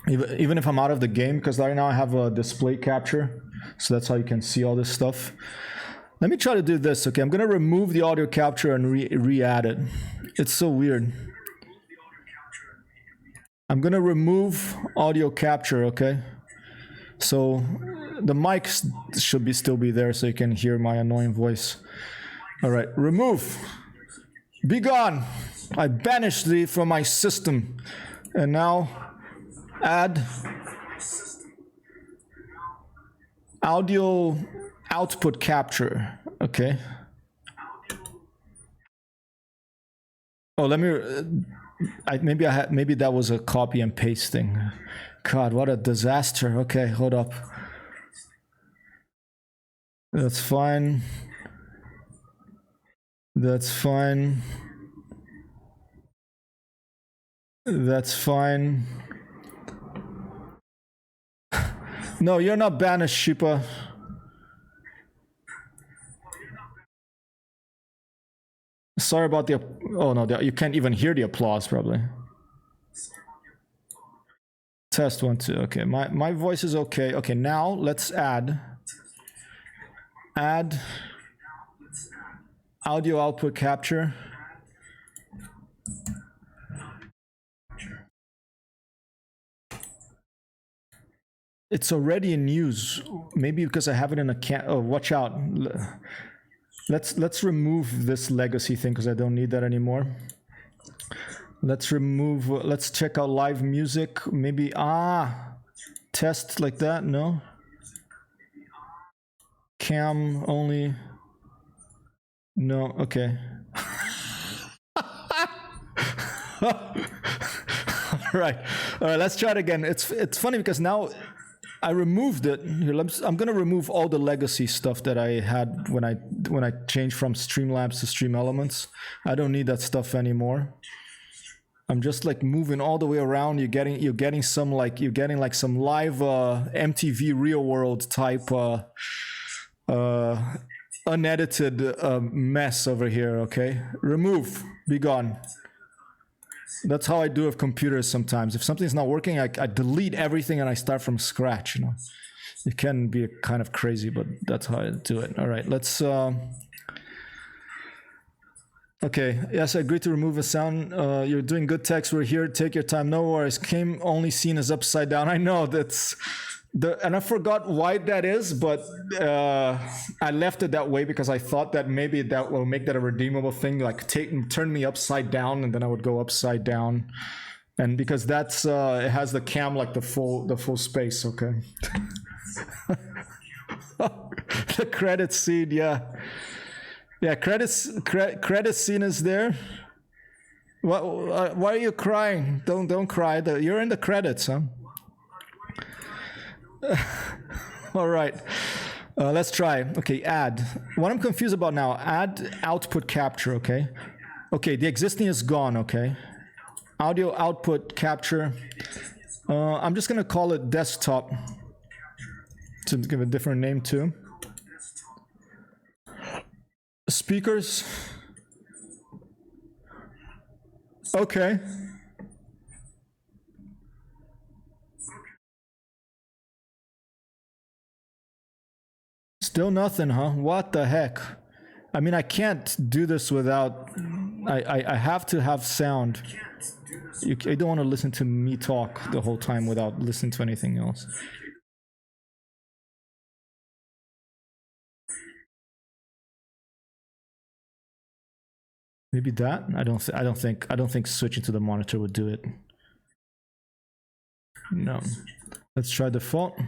Even if I'm out of the game, because right now I have a display capture. So that's how you can see all this stuff. Let me try to do this, okay? I'm gonna remove the audio capture and re-add it. It's so weird. I'm gonna remove audio capture, okay? So the mic should still be there so you can hear my annoying voice. All right, remove. Be gone. I banished thee from my system. And now add audio output capture. Okay. Oh, let me maybe that was a copy and paste thing. God, what a disaster. Okay, hold up. That's fine. That's fine. That's fine. No, you're not banished, Shipa. Sorry about the... Oh no, you can't even hear the applause probably. Test 1, 2. Okay, my voice is okay. Okay, now let's add audio output capture. It's already in use. Maybe because I have it in a can. Oh, watch out. Let's remove this legacy thing because I don't need that anymore. Let's remove. Let's check out live music. Maybe test like that. No. Cam only. No. Okay. All right. Let's try it again. It's funny because now I removed it. Here, I'm gonna remove all the legacy stuff that I had when I changed from Streamlabs to Stream Elements. I don't need that stuff anymore. I'm just like moving all the way around. You're getting some like some live MTV Real World type unedited mess over here. Okay, remove, be gone. That's how I do with computers sometimes. If something's not working, I delete everything and I start from scratch, you know. It can be kind of crazy, but that's how I do it. All right, let's... Okay, yes, I agree to remove a sound. You're doing good text. We're here. Take your time. No worries. Came only seen as upside down. I know that's... and I forgot why that is, but I left it that way because I thought that maybe that will make that a redeemable thing, like turn me upside down, and then I would go upside down, and because that's it has the cam like the full space. Okay. The credit scene, yeah, credit scene is there. Why are you crying? Don't cry. You're in the credits, huh? All right, let's try. Okay, add. What I'm confused about now, add output capture, okay? Okay, the existing is gone, okay? Audio output capture. I'm just gonna call it desktop to give a different name too. Speakers. Okay. Still nothing, huh? What the heck? I mean, I can't do this without... I have to have sound. I don't want to listen to me talk the whole time without listening to anything else. Maybe that? I don't think switching to the monitor would do it. No. Let's try default.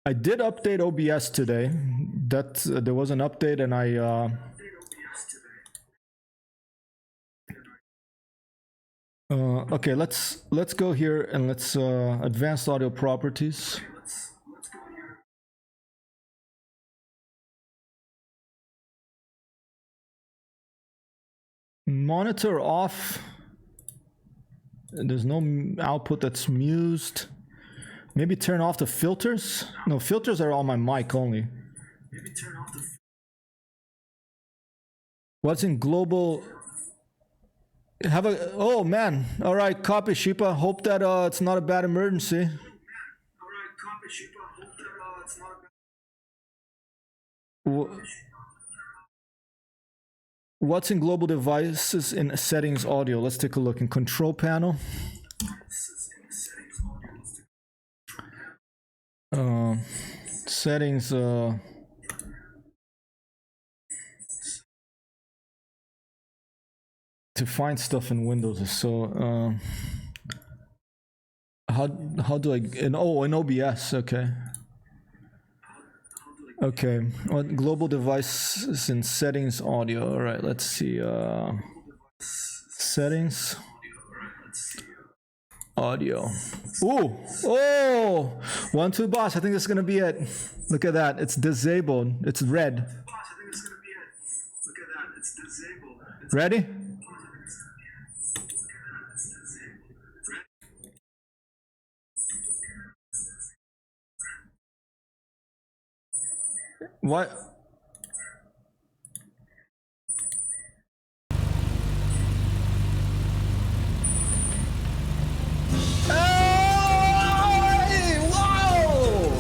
I did update OBS today. That there was an update, and I okay, let's go here and let's advanced audio properties. Monitor off. There's no output that's mused. Maybe turn off the filters. No, filters are on my mic only. Maybe turn off the... What's in global? Have a... Oh man. All right, copy Sheepa. Hope that it's not a bad emergency. All right, copy Sheepa. Hope that it's not a bad... What's in global devices in settings audio? Let's take a look in control panel. Settings to find stuff in Windows. So how do I in OBS? Okay, what global devices in settings audio? All right, let's see. Settings audio. Ooh, oh, 1, 2, boss. I think this is gonna be it. Look at that. It's disabled. It's red. Ready? What? Hey! Whoa!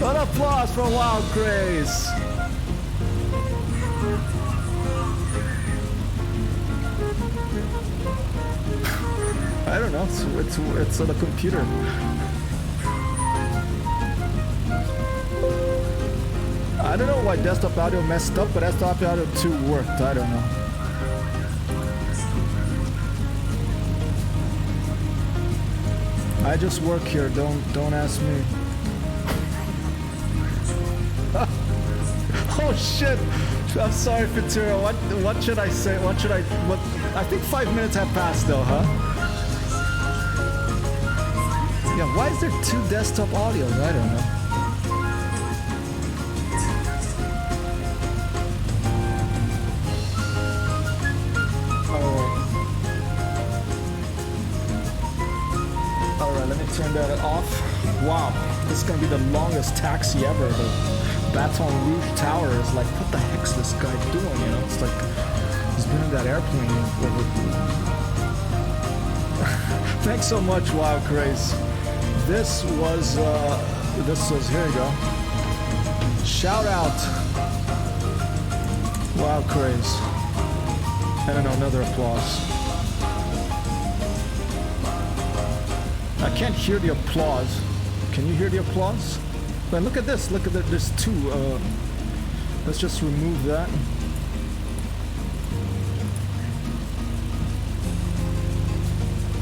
An applause for Wild Craze. I don't know. It's on a computer. I don't know why desktop audio messed up, but desktop audio 2 worked. I don't know. I just work here. Don't ask me. Oh shit! I'm sorry, Futura. What should I say? What? I think 5 minutes have passed though, huh? Yeah. Why is there 2 desktop audios? I don't know. turn that off. Wow, this is gonna be the longest taxi ever. The Baton Rouge Tower is like, what the heck's this guy doing? You know, it's like he's been in that airplane over. Thanks so much, Wild Craze. This was here you go. Shout out, Wild Craze. I don't know, another applause. I can't hear the applause. Can you hear the applause? But look at this. Look at that. There's two. Let's just remove that.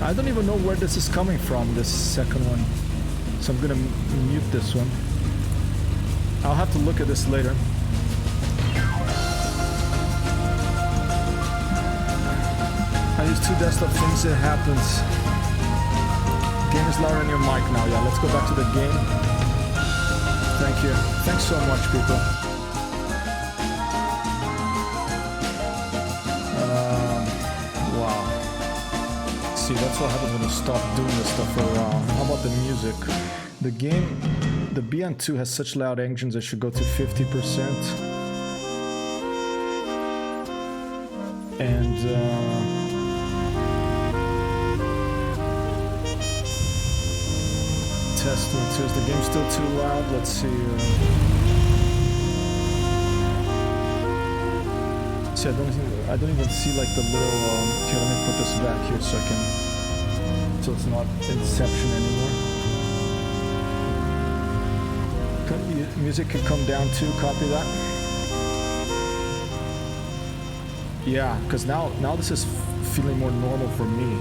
I don't even know where this is coming from, this second one. So I'm gonna mute this one. I'll have to look at this later. I use two desktop things, it happens. Game is louder on your mic now, yeah. Let's go back to the game. Thank you. Thanks so much, people. Wow. See, that's what happens when you stop doing this stuff for a while. How about the music? The game, the BN2 has such loud engines, it should go to 50%. And test 1, 2. Is the game still too loud? Let's see. See, I don't even see like the little. Okay, let me put this back here so I can. So it's not Inception anymore. Music can come down too. Copy that. Yeah, because now this is feeling more normal for me.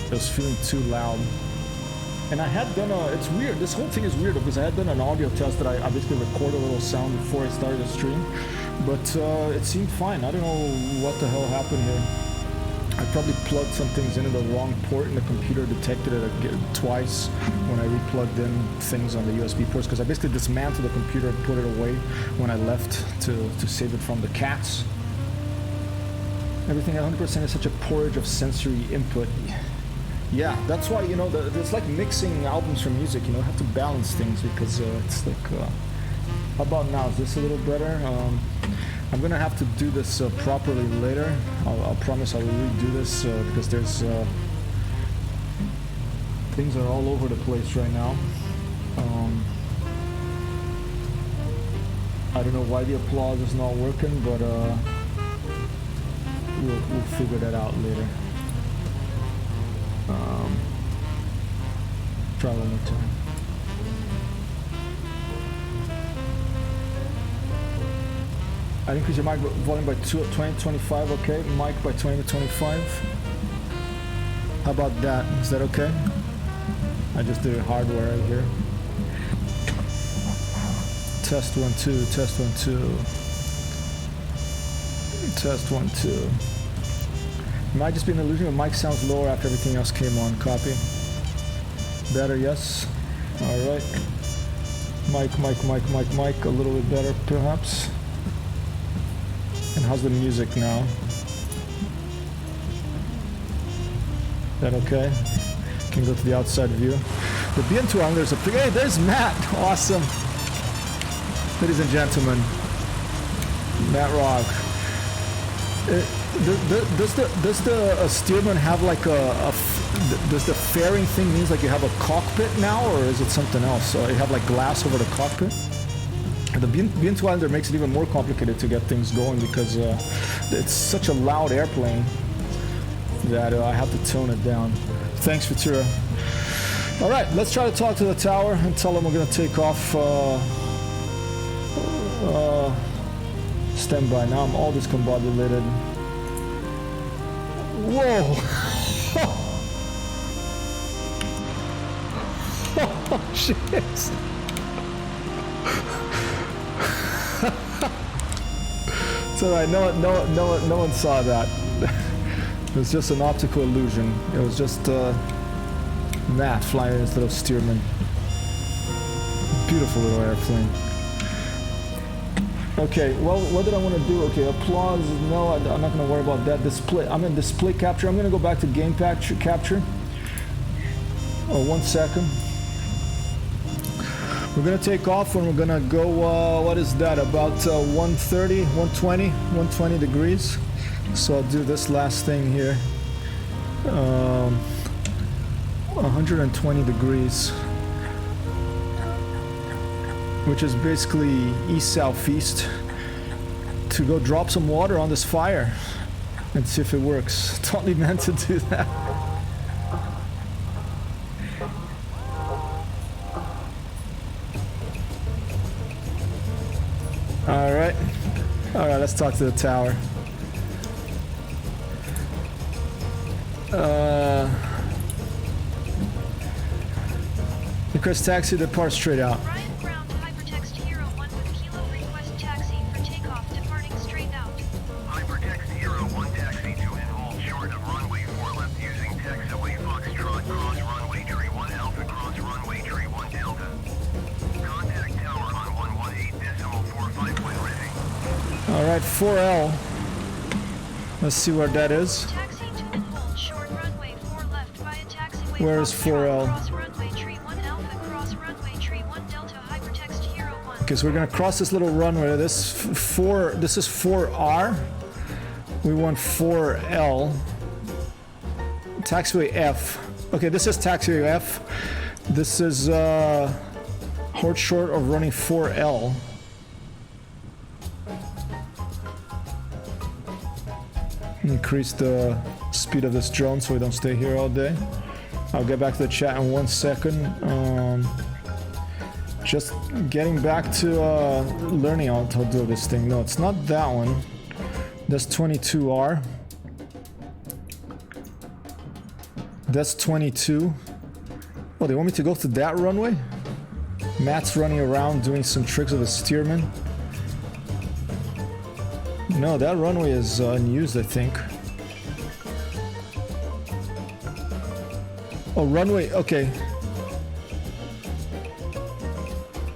It was feeling too loud. And I had done it's weird, this whole thing is weird because I had done an audio test that I basically recorded a little sound before I started the stream. But it seemed fine. I don't know what the hell happened here. I probably plugged some things into the wrong port and the computer detected it twice when I replugged in things on the USB ports because I basically dismantled the computer and put it away when I left to save it from the cats. Everything at 100% is such a porridge of sensory input. Yeah, that's why, you know, it's like mixing albums from music, you know, have to balance things because it's like, how about now? Is this a little better? I'm gonna have to do this properly later. I'll promise I will redo this because there's things are all over the place right now. I don't know why the applause is not working, but we'll figure that out later. Try one more time. I'd increase your mic volume by 20 to 25, okay? Mic by 20 to 25. How about that? Is that okay? I just did it hardware right here. Test 1 2, test 1 2. Test 1 2. It might just be an illusion, but mic sounds lower after everything else came on. Copy. Better, yes. Alright. Mic, a little bit better perhaps. And how's the music now? That okay? Can go to the outside view. The BN2 angle is a pretty. Hey, there's Matt! Awesome! Ladies and gentlemen, Matt Rock. Does the Stearman have like does the fairing thing means like you have a cockpit now, or is it something else? You have like glass over the cockpit? The BN2 Islander makes it even more complicated to get things going because it's such a loud airplane that I have to tone it down. Thanks, Futura. All right, let's try to talk to the tower and tell them we're gonna take off. Stand by. Now I'm all discombobulated. Whoa! Oh shit! It's alright. No one saw that. It was just an optical illusion. It was just Matt flying instead of Stearman. Beautiful little airplane. Okay, well, what did I want to do? Okay, applause, no, I'm not going to worry about that. Display, I'm in display capture. I'm going to go back to game capture. Oh, 1 second. We're gonna take off and we're gonna go, what is that, about 130, 120, 120 degrees. So I'll do this last thing here. 120 degrees. Which is basically east-southeast. To go drop some water on this fire. And see if it works. Totally meant to do that. Alright, let's talk to the tower. Request taxi, depart straight out. Ryan Brown to Hypertext Hero 1 with Kilo request taxi for takeoff, departing straight out. Hypertext Hero 1 taxi to and hold short of runway 4 left using taxiway Foxtrot cross runway tree 1 Alpha cross runway tree 1 Delta. Contact tower on 118.45 when ready. Alright, 4L. Let's see where that is. Taxi to and hold short runway 4 left via taxiway. Where is Foxtrot 4L? Cross runway tree 1 Alpha cross runway tree 1 Delta Hypertext Hero 1. Okay, so we're gonna cross this little runway. This is 4R. We want 4L. Taxiway F. Okay, this is taxiway F. This is hold short of running 4L. Increase the speed of this drone so we don't stay here all day. I'll get back to the chat in 1 second. Just getting back to learning how to do this thing. No, it's not that one. That's 22R. That's 22. Oh, they want me to go to that runway? Matt's running around doing some tricks with a steerman. No, that runway is unused, I think. Oh, runway, okay.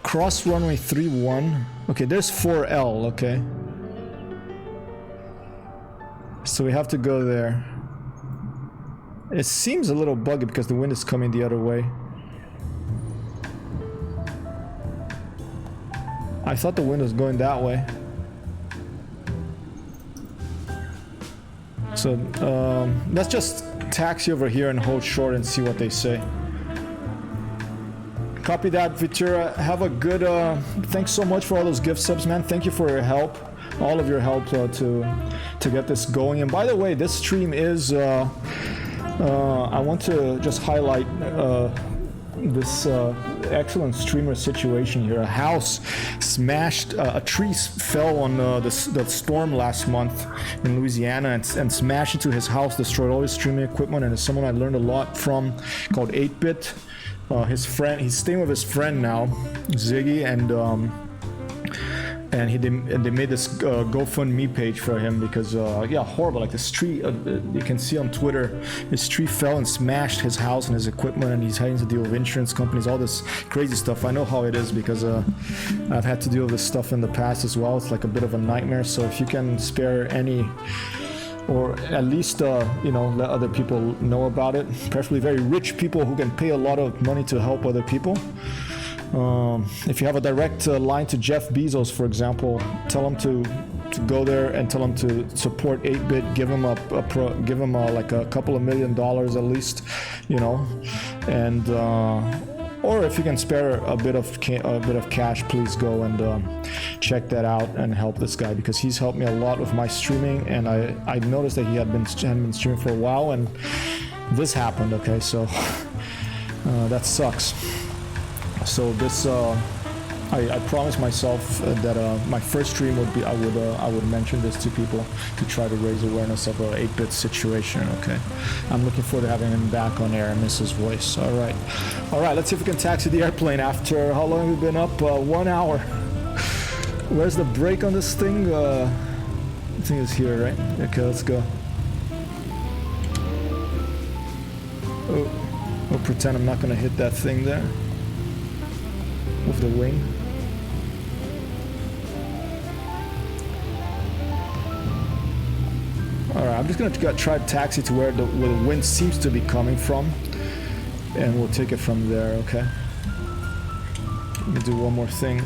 Cross runway 31. Okay, there's 4L, okay. So we have to go there. It seems a little buggy because the wind is coming the other way. I thought the wind was going that way. So let's just taxi over here and hold short and see what they say. Copy that, Vitura. Have a good... thanks so much for all those gift subs, man. Thank you for your help. All of your help to get this going. And by the way, this stream is... I want to just highlight this excellent streamer situation here. A house smashed, a tree fell on the storm last month in Louisiana and smashed into his house, destroyed all his streaming equipment, and it's someone I learned a lot from called 8-Bit. His friend, he's staying with his friend now, Ziggy, and they made this GoFundMe page for him because yeah, horrible. Like this tree, you can see on Twitter, this tree fell and smashed his house and his equipment, and he's having to deal with insurance companies, all this crazy stuff. I know how it is because I've had to deal with this stuff in the past as well. It's like a bit of a nightmare. So if you can spare any, or at least you know, let other people know about it, preferably very rich people who can pay a lot of money to help other people. If you have a direct line to Jeff Bezos, for example, tell him to go there and tell him to support 8-Bit. Give him like a couple of $1 million at least, you know, and or if you can spare a bit of cash, please go and check that out and help this guy because he's helped me a lot with my streaming, and I noticed that he hadn't been streaming for a while, and this happened. Okay, so that sucks. So this, I promised myself that my first stream would be I would mention this to people to try to raise awareness of a 8-Bit situation. Okay, I'm looking forward to having him back on air and miss his voice. All right. Let's see if we can taxi the airplane after how long have we been up? 1 hour. Where's the brake on this thing? I think it's here, right? Okay, let's go. Oh, I'll pretend I'm not gonna hit that thing there. With the wing. Alright, I'm just gonna try to taxi to where the wind seems to be coming from. and we'll take it from there, okay? Let me do one more thing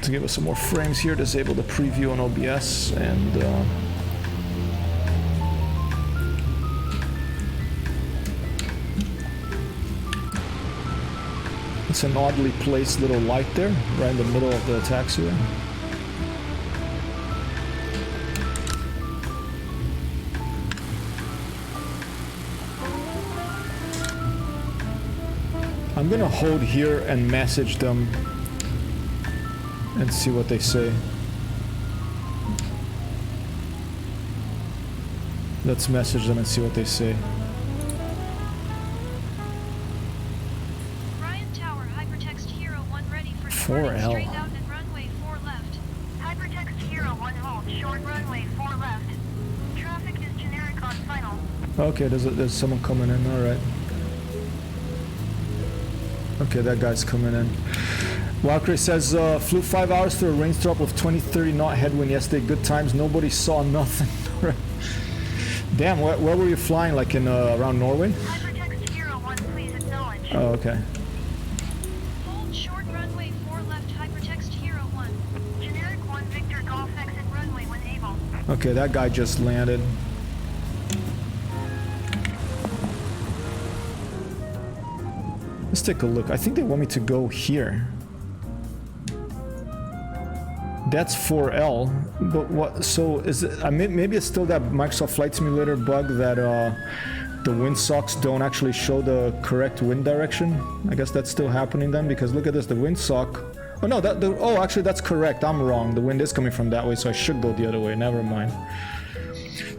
to give us some more frames here. Disable the preview on OBS, and it's an oddly placed little light there, right in the middle of the taxiway. I'm gonna hold here and message them and see what they say. Let's message them and see what they say. Ryan Tower, Hypertext Hero 1 ready for 4L. departing straight out and runway 4 left. Hypertext Hero 1 hold, short runway 4 left. Traffic is generic on final. Okay, there's someone coming in, alright. Okay, that guy's coming in. Walker says, flew 5 hours through a rainstorm with 20-30 knot headwind yesterday. Good times, nobody saw nothing. Damn, where were you flying? Like in around Norway? Hypertext Hero 1, please acknowledge. Oh, okay. Hold short runway 4 left, Hypertext Hero 1. Generic 1 Victor Golf exit runway when able. Okay, that guy just landed. Let's take a look. I think they want me to go here. That's 4L, but what? So is it? Maybe it's still that Microsoft Flight Simulator bug that the windsocks don't actually show the correct wind direction. I guess that's still happening then, because look at this, the windsock. Oh no, oh actually that's correct. I'm wrong. The wind is coming from that way, so I should go the other way. Never mind.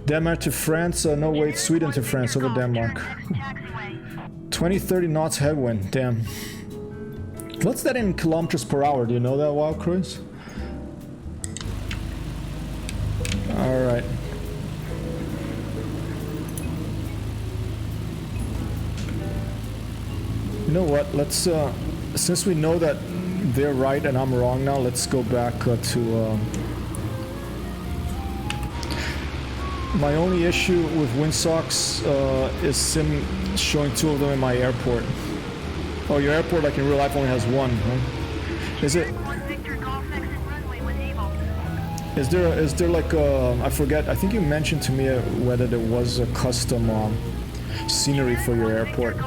Denmark to France. No wait, Sweden to France over Denmark. 20-30 knots headwind. Damn. What's that in kilometers per hour? Do you know that, Wild Cruise? All right. You know what? Let's since we know that they're right and I'm wrong now, let's go back to. My only issue with windsocks is sim showing 2 of them in my airport. Oh, your airport, like in real life, only has 1, huh? Is it? Is there like I forget? I think you mentioned to me whether there was a custom scenery for your airport.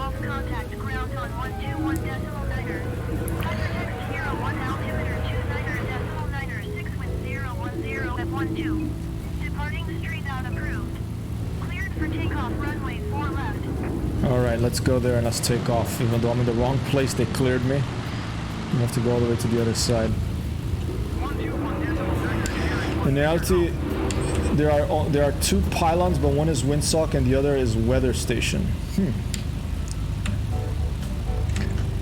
Alright, let's go there and let's take off. Even though I'm in the wrong place, they cleared me. I have to go all the way to the other side. In reality, there are 2 pylons, but one is windsock and the other is weather station.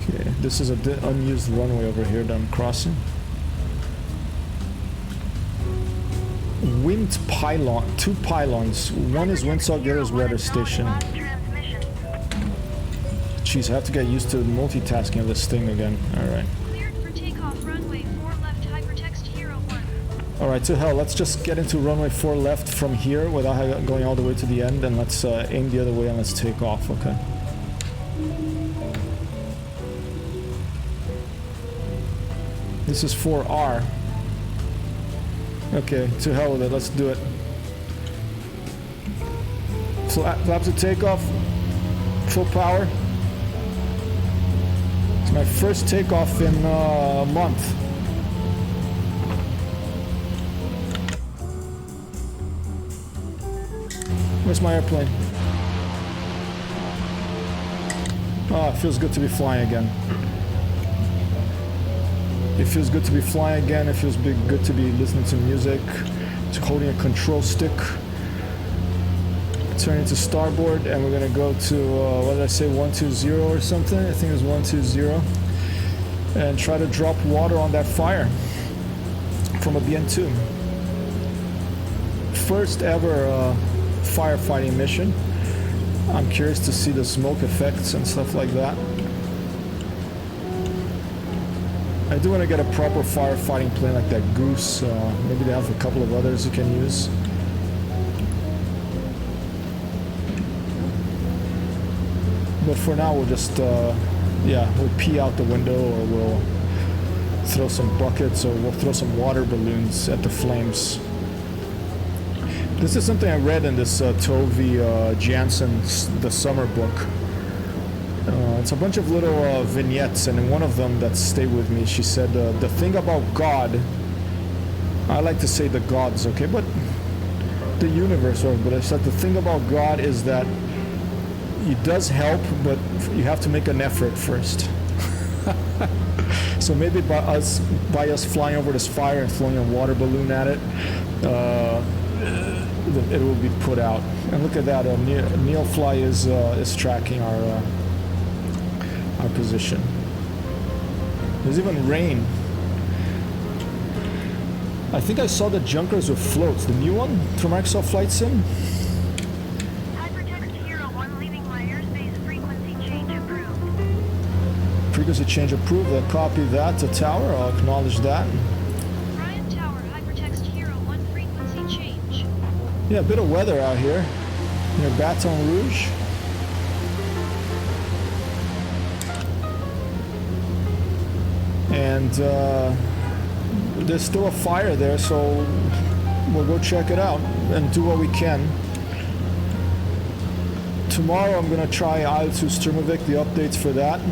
Okay, this is an unused runway over here that I'm crossing. Wind pylon, 2 pylons. One is windsock, the other is weather station. Jeez, I have to get used to multitasking of this thing again. Alright. Cleared for takeoff, runway 4 left, Hypertext Hero 1. Alright, to hell, let's just get into runway 4 left from here without going all the way to the end, and let's aim the other way and let's take off, okay? This is 4R. Okay, to hell with it, let's do it. Flaps to takeoff, full power. It's my first takeoff in a month. Where's my airplane? Oh, it feels good to be flying again. It feels good to be flying again. It feels good to be listening to music, to holding a control stick. Turning to starboard, and we're gonna go to what did I say, 120 or something? I think it was 120, and try to drop water on that fire from a BN2. First ever firefighting mission. I'm curious to see the smoke effects and stuff like that. I do want to get a proper firefighting plane like that Goose. Maybe they have a couple of others you can use. But for now, we'll just, yeah, we'll pee out the window, or we'll throw some buckets, or we'll throw some water balloons at the flames. This is something I read in this Toby Jansen, the summer book. It's a bunch of little vignettes, and in one of them that stayed with me, she said, the thing about God, I like to say the gods, okay, but the universe, but I said the thing about God is that he does help, but you have to make an effort first. So maybe by us flying over this fire and throwing a water balloon at it, it will be put out. And look at that, Neofly is tracking our position. There's even rain. I think I saw the junkers with floats. The new one from Microsoft Flight Sim. Hypertext Hero 1 leaving my airspace. Frequency change approved. Frequency change approved. I'll copy that to tower. I'll acknowledge that. Ryan Tower, Hypertext Hero 1 frequency change. Yeah, a bit of weather out here near Baton Rouge. And there's still a fire there, so we'll go check it out and do what we can. Tomorrow I'm gonna try IL-2 Sturmovik, the updates for that.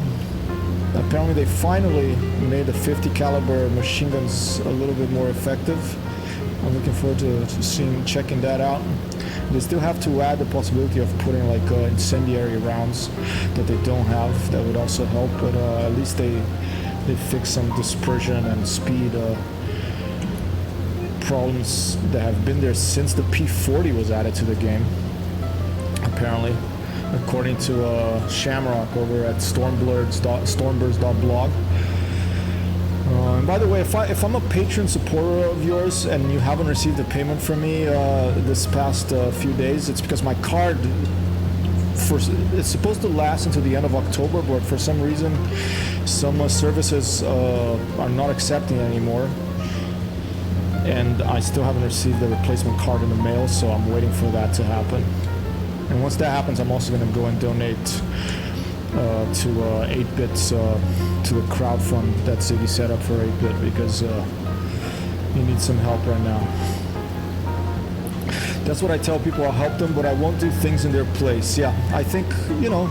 Apparently they finally made the 50 caliber machine guns a little bit more effective. I'm looking forward to checking that out. They still have to add the possibility of putting like incendiary rounds that they don't have. That would also help, but at least they fix some dispersion and speed problems that have been there since the P40 was added to the game, apparently, according to Shamrock over at stormbirds.blog. And by the way, if I'm a patron supporter of yours and you haven't received a payment from me this past few days, it's because my card it's supposed to last until the end of October, but for some reason some services are not accepting anymore, and I still haven't received the replacement card in the mail, so I'm waiting for that to happen. And once that happens, I'm also going to go and donate to 8-bits to the crowd fund that Ziggy set up for 8-bit, because he needs some help right now. That's what I tell people. I'll help them, but I won't do things in their place. Yeah, I think, you know,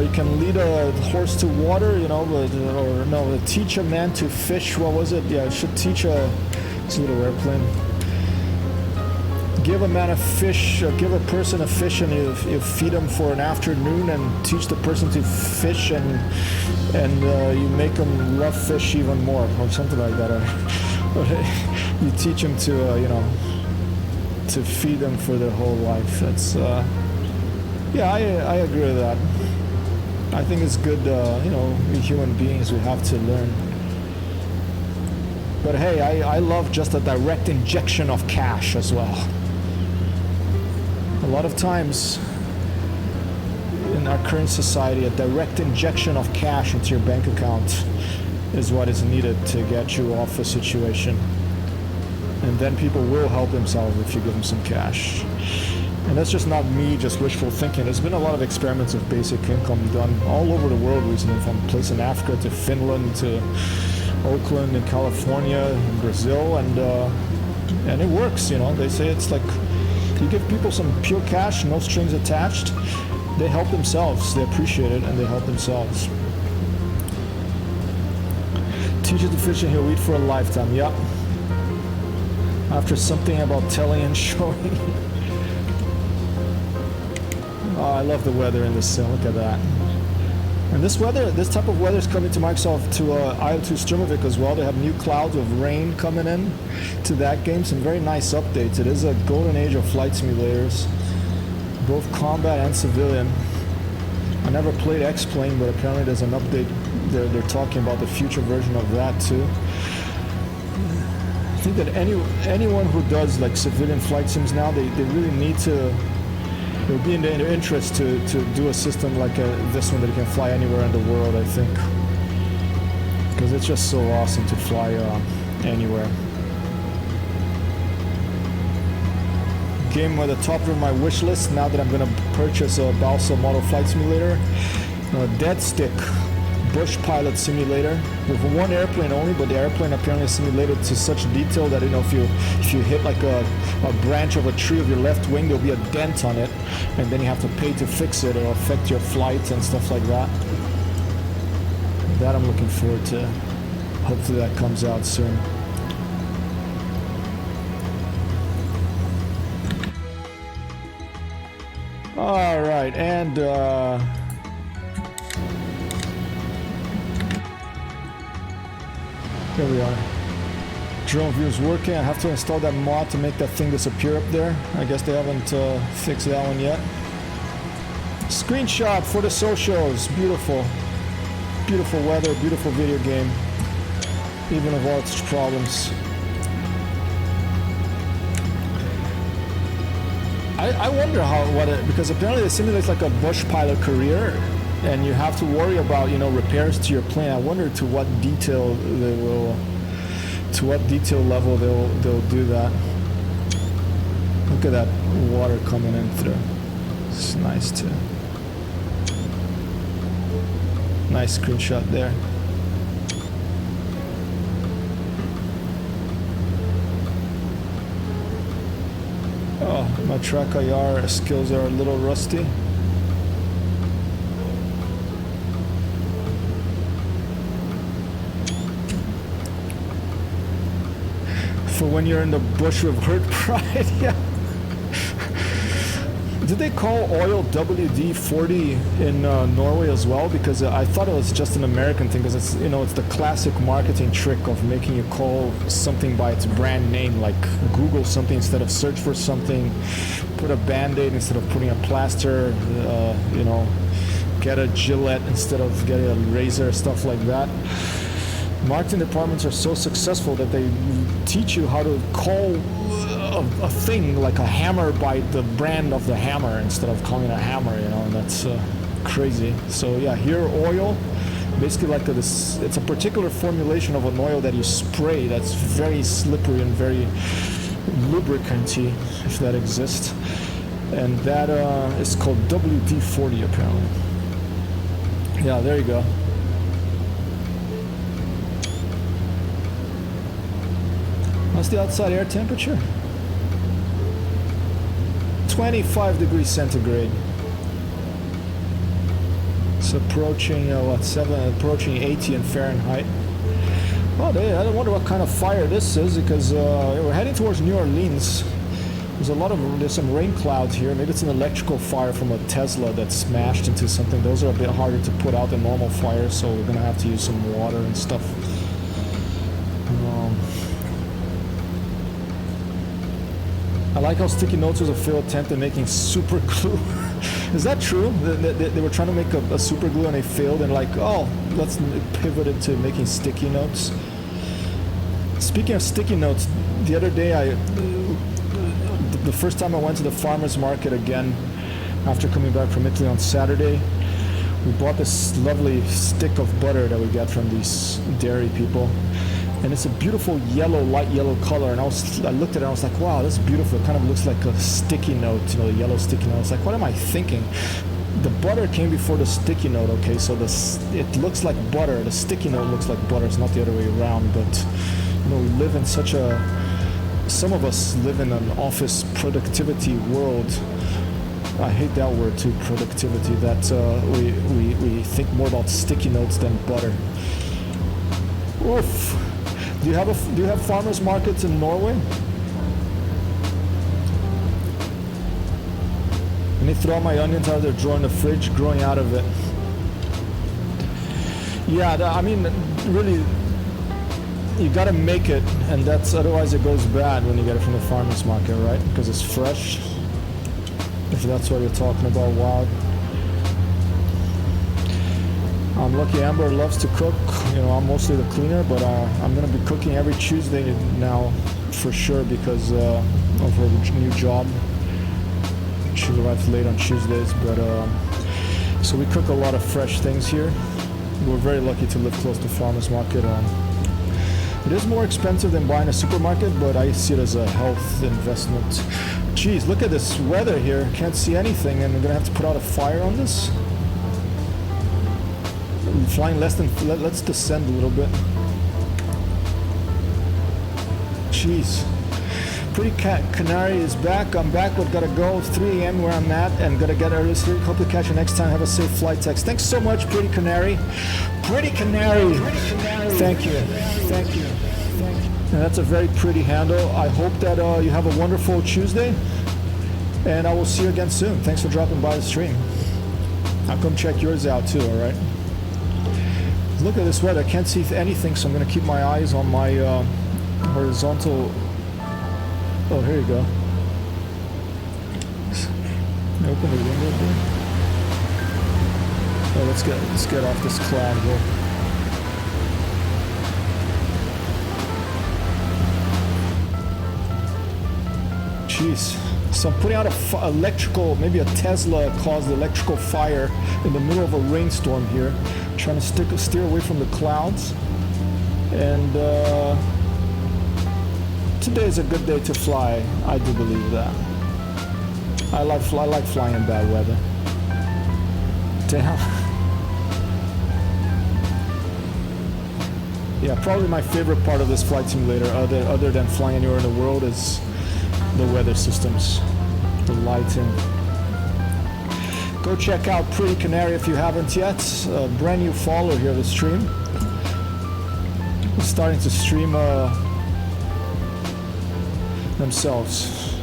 you can lead a horse to water, you know, but, or no, teach a man to fish. What was it? Yeah, I should teach it's a little airplane. Give a man a fish, give a person a fish, and you feed him for an afternoon, and teach the person to fish, and you make him love fish even more, or something like that. Or you teach him to, you know, to feed them for their whole life. That's yeah, I agree with that. I think it's good, you know, we human beings, we have to learn. But hey, I love just a direct injection of cash as well. A lot of times in our current society, a direct injection of cash into your bank account is what is needed to get you off a situation. And then people will help themselves if you give them some cash. And that's just not me, just wishful thinking. There's been a lot of experiments of basic income done all over the world recently, from a place in Africa to Finland to Oakland in California and Brazil, and it works, you know. They say it's like you give people some pure cash, no strings attached, they help themselves, they appreciate it, and they help themselves. Teach it to fish and he'll eat for a lifetime. Yep. After something about telling and showing. Oh, I love the weather in this sim. Look at that. And this type of weather is coming to Microsoft, to IL-2 Sturmovik as well. They have new clouds of rain coming in to that game. Some very nice updates. It is a golden age of flight simulators, both combat and civilian. I never played X-Plane, but apparently there's an update. They're talking about the future version of that too. I think that anyone who does like civilian flight sims now, they really need to. It would be in their interest to do a system like this one that you can fly anywhere in the world, I think. Because it's just so awesome to fly anywhere. game at the top of my wish list now that I'm gonna purchase a Balsa Model Flight Simulator. Dead Stick Bush Pilot Simulator with one airplane only, but the airplane apparently is simulated to such detail that, you know, if you hit like a branch of a tree of your left wing, there'll be a dent on it, and then you have to pay to fix it. It'll affect your flight and stuff like that. That I'm looking forward to. Hopefully that comes out soon. All right, and here we are. Drone view is working. I have to install that mod to make that thing disappear up there. I guess they haven't fixed that one yet. Screenshot for the socials. Beautiful. Beautiful weather, beautiful video game. Even with all its problems. I wonder because apparently it simulates like a bush pilot career, and you have to worry about, you know, repairs to your plane. I wonder to what detail level they'll do that. Look at that water coming in through. It's nice too. Nice screenshot there. Oh, my track IR skills are a little rusty. For when you're in the bush with hurt pride, yeah. Did they call oil WD-40 in Norway as well? Because I thought it was just an American thing, because it's, you know, it's the classic marketing trick of making you call something by its brand name, like Google something instead of search for something, put a Band-Aid instead of putting a plaster, you know, get a Gillette instead of getting a razor, stuff like that. Marketing departments are so successful that they teach you how to call a thing like a hammer by the brand of the hammer instead of calling it a hammer, you know, and that's crazy. So yeah, here oil, basically like it's a particular formulation of an oil that you spray that's very slippery and very lubricanty, if that exists, and that is called WD-40 apparently. Yeah, there you go. What's the outside air temperature? 25 degrees centigrade. It's approaching approaching 80 in Fahrenheit. Oh, I wonder what kind of fire this is, because we're heading towards New Orleans. There's some rain clouds here. Maybe it's an electrical fire from a Tesla that smashed into something. Those are a bit harder to put out than normal fires, so we're gonna have to use some water and stuff. I like how Sticky Notes was a failed attempt at making super glue. Is that true? They were trying to make a super glue and they failed, and like, oh, let's pivot it to making sticky notes. Speaking of sticky notes, the other day the first time I went to the farmer's market again after coming back from Italy on Saturday, we bought this lovely stick of butter that we get from these dairy people. And it's a beautiful yellow, light yellow color. And I looked at it and I was like, wow, that's beautiful. It kind of looks like a sticky note, you know, a yellow sticky note. It's like, what am I thinking? The butter came before the sticky note, okay? So it looks like butter. The sticky note looks like butter. It's not the other way around. But, you know, we live in some of us live in an office productivity world. I hate that word too, productivity. That we think more about sticky notes than butter. Oof. Do you have farmers markets in Norway? Let me throw my onions out of their drawer in the fridge, growing out of it. Yeah, I mean, really, you gotta make it, and otherwise it goes bad when you get it from the farmers market, right? Because it's fresh. If that's what you're talking about, wild. I'm lucky Amber loves to cook. You know, I'm mostly the cleaner, but I'm gonna be cooking every Tuesday now for sure because of her new job. She arrives late on Tuesdays, but so we cook a lot of fresh things here. We're very lucky to live close to farmers market. The It is more expensive than buying a supermarket, but I see it as a health investment. Jeez, look at this weather here. Can't see anything, and I'm gonna have to put out a fire on this. I'm flying less than. Let's descend a little bit. Jeez. Pretty Canary is back. I'm back, but gotta go. It's 3 a.m. where I'm at, and gotta get early sleep. Hope to catch you next time. Have a safe flight. Text. Thanks so much, Pretty Canary. Pretty Canary. Thank you. Thank you. And that's a very pretty handle. I hope that you have a wonderful Tuesday, and I will see you again soon. Thanks for dropping by the stream. I'll come check yours out too. All right. Look at this weather. I can't see anything, so I'm gonna keep my eyes on my horizontal. Oh, here you go. Open the window here. Oh, let's get off this cloud here. Jeez. So I'm putting out a electrical, maybe a Tesla caused electrical fire in the middle of a rainstorm here. Trying to steer away from the clouds. And today is a good day to fly. I do believe that. I like flying in bad weather. Damn. Yeah, probably my favorite part of this flight simulator, other than flying anywhere in the world, is the weather systems, the lighting. Go check out Pretty Canary if you haven't yet. A brand new follower here of the stream. Starting to stream themselves.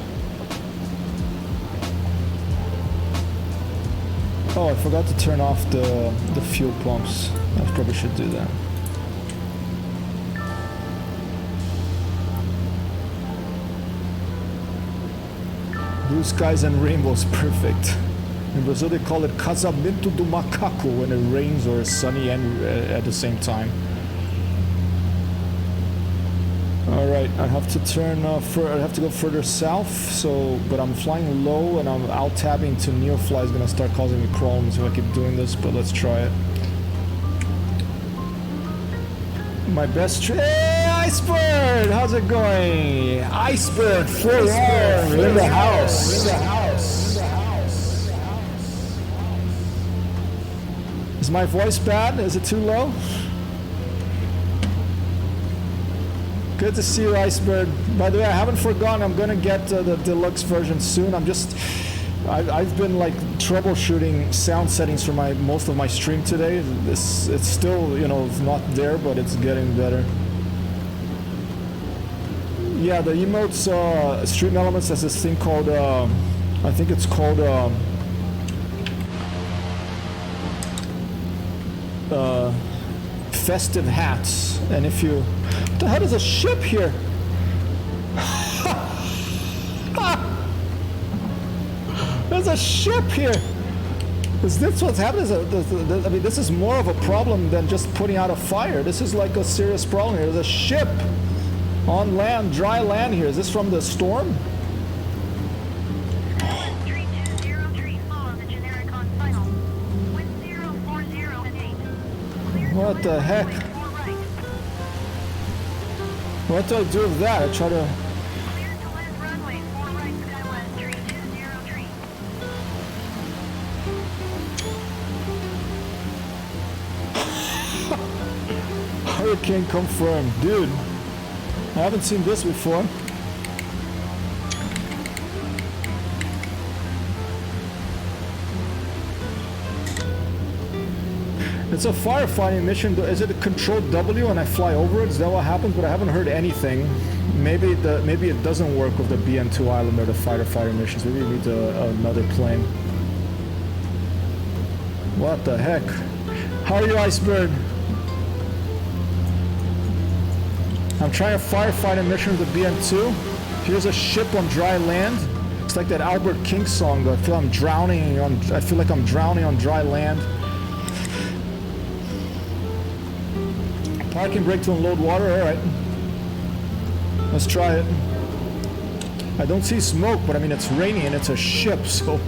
Oh, I forgot to turn off the fuel pumps. I probably should do that. Blue skies and rainbows, perfect. In Brazil they call it casamento do macaco when it rains or is sunny and at the same time. Alright, I have to turn I have to go further south, but I'm flying low and I'm out tabbing to Neofly is gonna start causing me problems if I keep doing this, but let's try it. My best hey, Icebird! How's it going? Icebird, full arm, in the house. Is my voice bad? Is it too low? Good to see you, Icebird. By the way, I haven't forgotten. I'm gonna get the deluxe version soon. I've been like troubleshooting sound settings for most of my stream today. It's still, it's not there, but it's getting better. Yeah, the emotes, Stream Elements has this thing called, I think it's called, festive hats. And if you, what the hell is a ship here? There's a ship here. Is this what's happening? I mean, this is more of a problem than just putting out a fire. This is like a serious problem here. There's a ship on land, dry land here. Is this from the storm? What the heck? What do I do with that? I try to... Hurricane confirmed. Dude, I haven't seen this before. It's a firefighting mission. Is it a control W and I fly over it? Is that what happens? But I haven't heard anything. Maybe it doesn't work with the BN2 Island or the fighter missions. Maybe you need another plane. What the heck? How are you, Icebird? I'm trying a firefighting mission with the BN2. Here's a ship on dry land. It's like that Albert King song. I feel like I'm drowning on dry land. Parking brake to unload water. All right. Let's try it. I don't see smoke, but I mean it's raining and it's a ship, so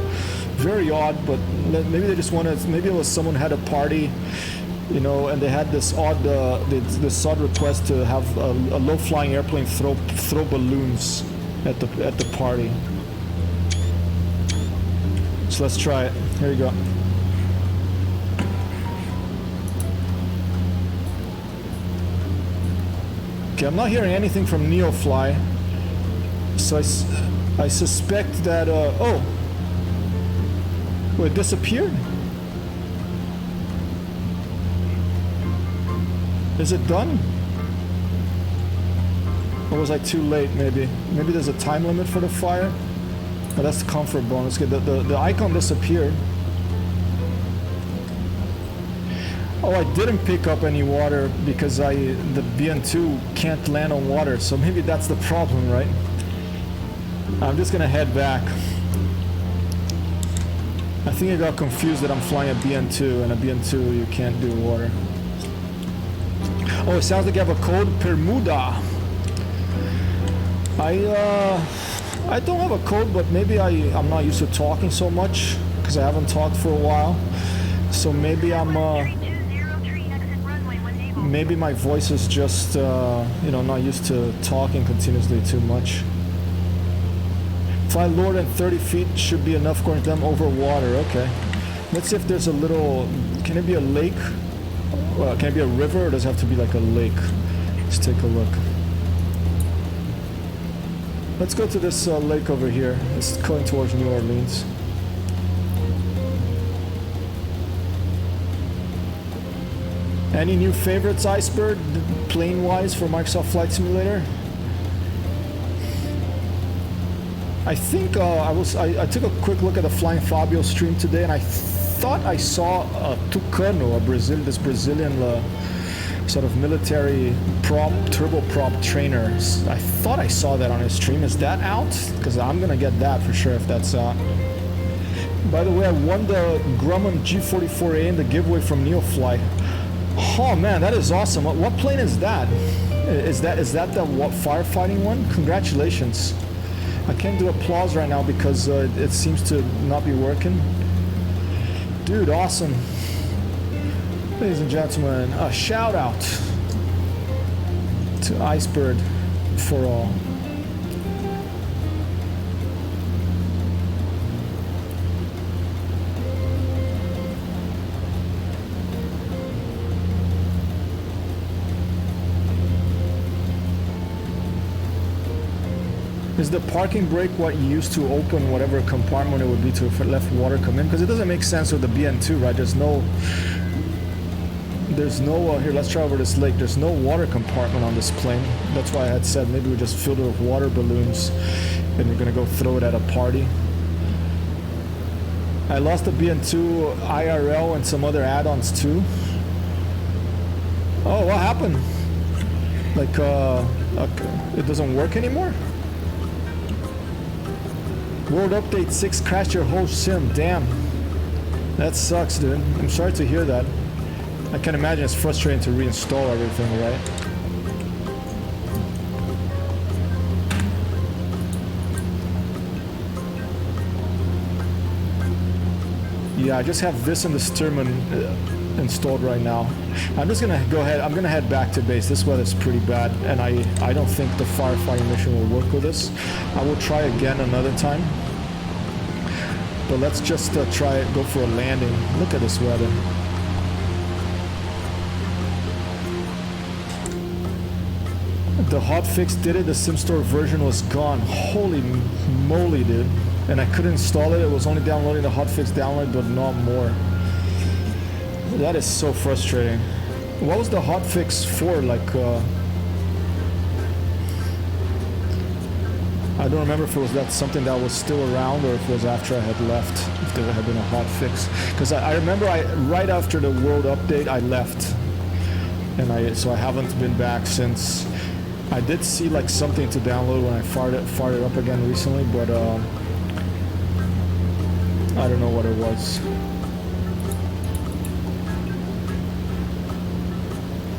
very odd. But maybe they just wanted. Maybe it was someone had a party You know, and they had this odd request to have a low-flying airplane throw balloons at the party. So let's try it. Here you go. Okay, I'm not hearing anything from Neofly, so I suspect that oh, it disappeared. Is it done? Or was I too late, maybe? Maybe there's a time limit for the fire? Oh, that's the comfort bonus. Okay, the icon disappeared. Oh, I didn't pick up any water because the BN2 can't land on water, so maybe that's the problem, right? I'm just gonna head back. I think I got confused that I'm flying a BN2, and a BN2 you can't do water. Oh, it sounds like you have a code, Permuda. I don't have a code, but maybe I'm not used to talking so much because I haven't talked for a while. So maybe maybe my voice is just you know, not used to talking continuously too much. Fly lower than 30 feet should be enough according to them over water. Okay. Let's see if there's a little. Can it be a lake? Well, can it be a river, or does it have to be like a lake? Let's take a look. Let's go to this lake over here. It's going towards New Orleans. Any new favorites, Icebird, plane-wise for Microsoft Flight Simulator? I think I took a quick look at the Flying Fabio stream today, and I thought I saw a Tucano, this Brazilian sort of military turboprop trainer. I thought I saw that on his stream. Is that out? Because I'm gonna get that for sure if that's out. By the way, I won the Grumman G44A in the giveaway from Neofly. Oh man, that is awesome. What plane is that? Is that the firefighting one? Congratulations. I can't do applause right now because it seems to not be working. Dude, awesome. Ladies and gentlemen, a shout out to Icebird for all. Is the parking brake what you used to open whatever compartment it would be to if it left water come in? Because it doesn't make sense with the BN2, right? There's no here, let's try over this lake. There's no water compartment on this plane. That's why I had said maybe we just filled it with water balloons and we're gonna go throw it at a party. I lost the BN2 IRL and some other add-ons too. Oh, what happened? Like, it doesn't work anymore? World Update 6 crashed your whole sim. Damn. That sucks, dude. I'm sorry to hear that. I can imagine it's frustrating to reinstall everything, right? Yeah, I just have this and the Sturman installed right now. I'm just gonna go ahead. I'm gonna head back to base. This weather's pretty bad, and I don't think the firefighting mission will work with this. I will try again another time. But let's just try it. Go for a landing. Look at this weather. The hotfix did it. The SimStore version was gone. Holy moly, dude! And I couldn't install it. It was only downloading the hotfix download, but not more. That is so frustrating. What was the hotfix for? Like, I don't remember if it was something that was still around or if it was after I had left, if there had been a hotfix. Because I remember right after the world update, I left. And so I haven't been back since. I did see like something to download when I fired it up again recently, but I don't know what it was.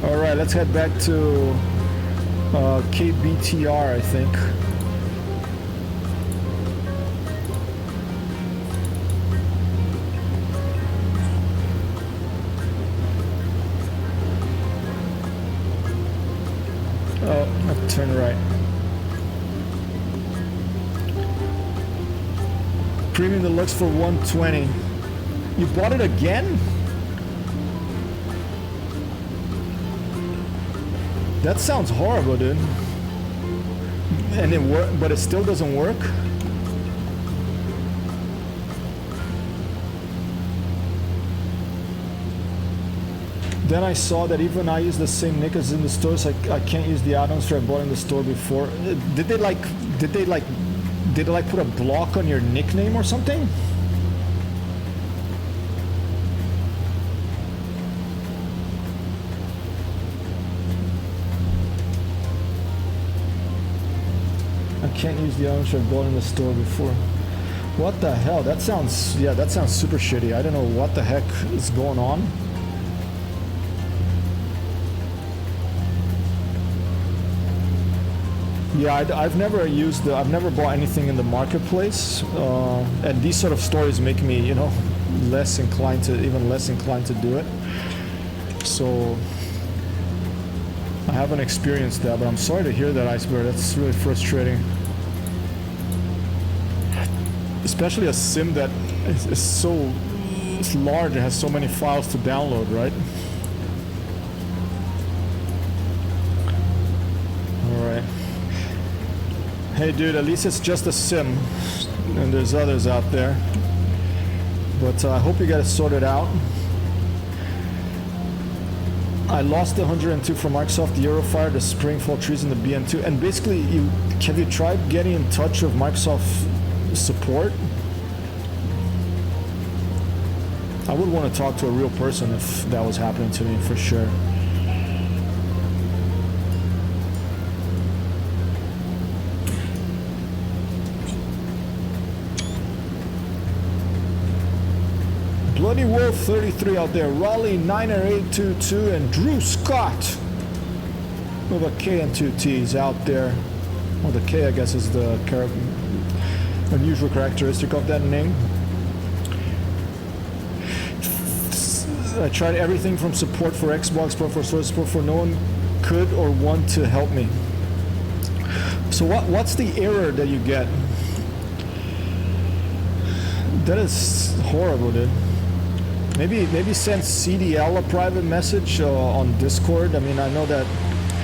Alright, let's head back to KBTR, I think. Turn right. Premium Deluxe for 120. You bought it again? That sounds horrible, dude. And it work, but it still doesn't work. Then I saw that even I use the same nick as in the store, so I can't use the add-ons that I bought in the store before. Did they put a block on your nickname or something? I can't use the add-ons that I bought in the store before. What the hell? That sounds super shitty. I don't know what the heck is going on. Yeah, I've never bought anything in the marketplace, and these sort of stories make me, you know, less inclined to do it. So I haven't experienced that, but I'm sorry to hear that, Iceberg. That's really frustrating. Especially a sim that is so large and has so many files to download, right? Alright. Hey dude, at least it's just a sim, and there's others out there. But I hope you got it sorted out. I lost the 102 from Microsoft, the Eurofire, the Springfall trees, and the BN2. And basically, have you tried getting in touch with Microsoft support? I would want to talk to a real person if that was happening to me, for sure. Bloody Wolf 33 out there, Raleigh 90822, and Drew Scott with a K and two T's out there. Well, the K, I guess, is the unusual characteristic of that name. I tried everything from support for Xbox, but for source support for no one could or want to help me. So what's the error that you get? That is horrible, dude. Maybe send CDL a private message on Discord. I mean, I know that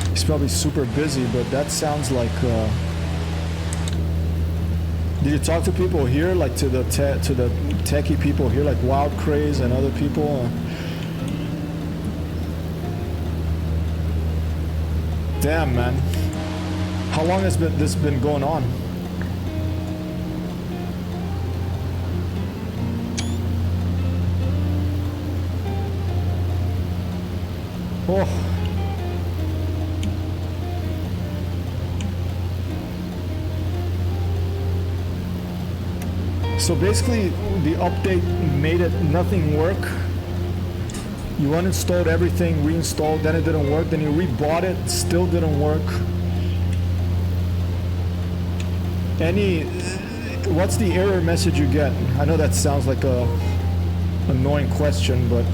he's probably super busy, but that sounds like. Did you talk to people here, like to the techie people here, like Wild Craze and other people? Damn, man. How long has this been going on? Oh. So basically, the update made nothing work. You uninstalled everything, reinstalled, then it didn't work. Then you rebought it, still didn't work. What's the error message you get? I know that sounds like a annoying question, but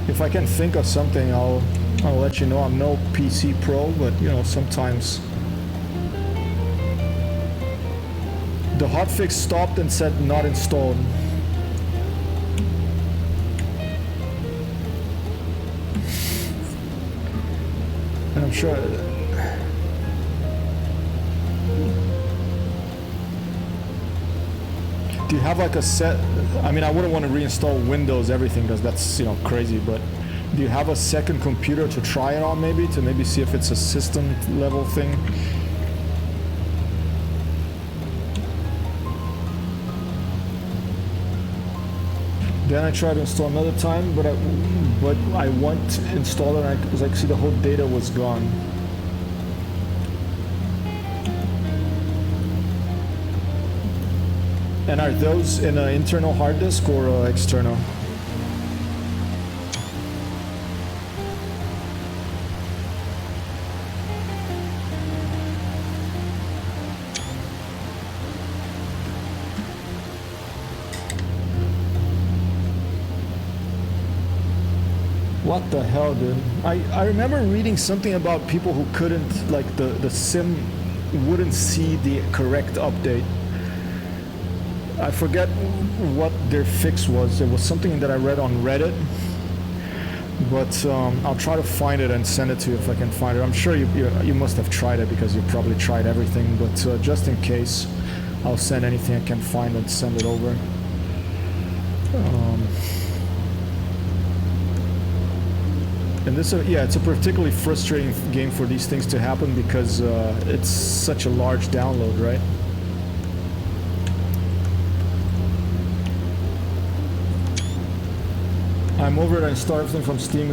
if I can think of something, I'll let you know. I'm no PC pro, but you know, sometimes. The hotfix stopped and said not installed. And I'm sure. Do you have like a set? I mean, I wouldn't want to reinstall Windows everything because that's, you know, crazy. But do you have a second computer to try it on, maybe see if it's a system level thing? Then I tried to install another time, but I want to install it because I could see the whole data was gone. And are those in an internal hard disk or external? What the hell, dude? I remember reading something about people who couldn't, like, the sim wouldn't see the correct update. I forget what their fix was. It was something that I read on Reddit. But I'll try to find it and send it to you if I can find it. I'm sure you must have tried it because you probably tried everything. But just in case, I'll send anything I can find and send it over. And this, yeah, it's a particularly frustrating game for these things to happen because it's such a large download, right? I'm over it and installed everything from Steam.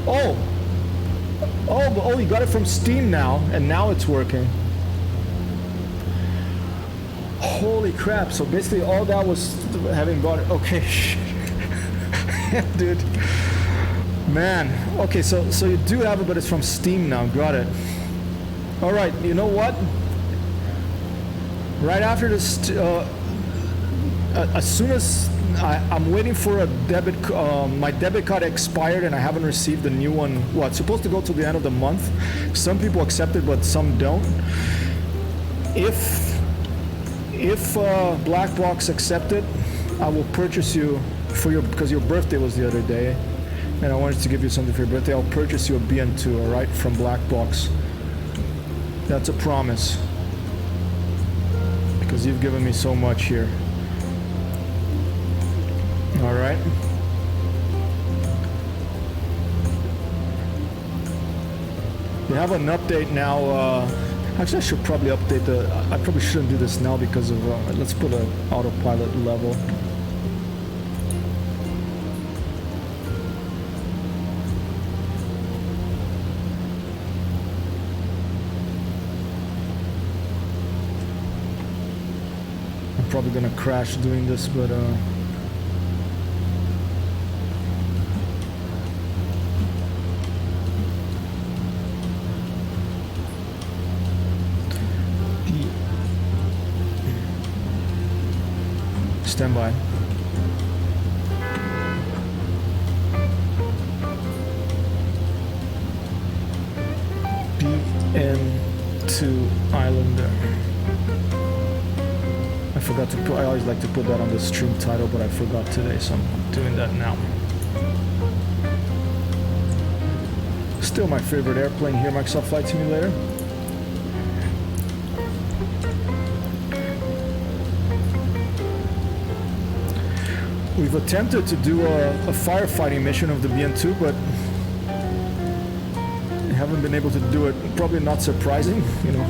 Oh, you got it from Steam now, and now it's working. Holy crap! So basically, all that was having bought it. Okay, dude. Man, okay, so you do have it, but it's from Steam now. Got it. All right, you know what? Right after this, as soon as I'm waiting for a debit, my debit card expired and I haven't received the new one. Well, it's supposed to go to the end of the month. Some people accept it, but some don't. If Black Box accept it, I will purchase you for because your birthday was the other day. And I wanted to give you something for your birthday. I'll purchase you a BN2, alright, from Black Box. That's a promise. Because you've given me so much here. Alright. We have an update now. Actually, I should probably update I probably shouldn't do this now because of... let's put an autopilot level. Probably gonna crash doing this, but stand by. BN2 Islander. I forgot to put, I always like to put that on the stream title, but I forgot today, so I'm doing that now. Still my favorite airplane here, Microsoft Flight Simulator. We've attempted to do a firefighting mission of the BN2, but haven't been able to do it. Probably not surprising, you know.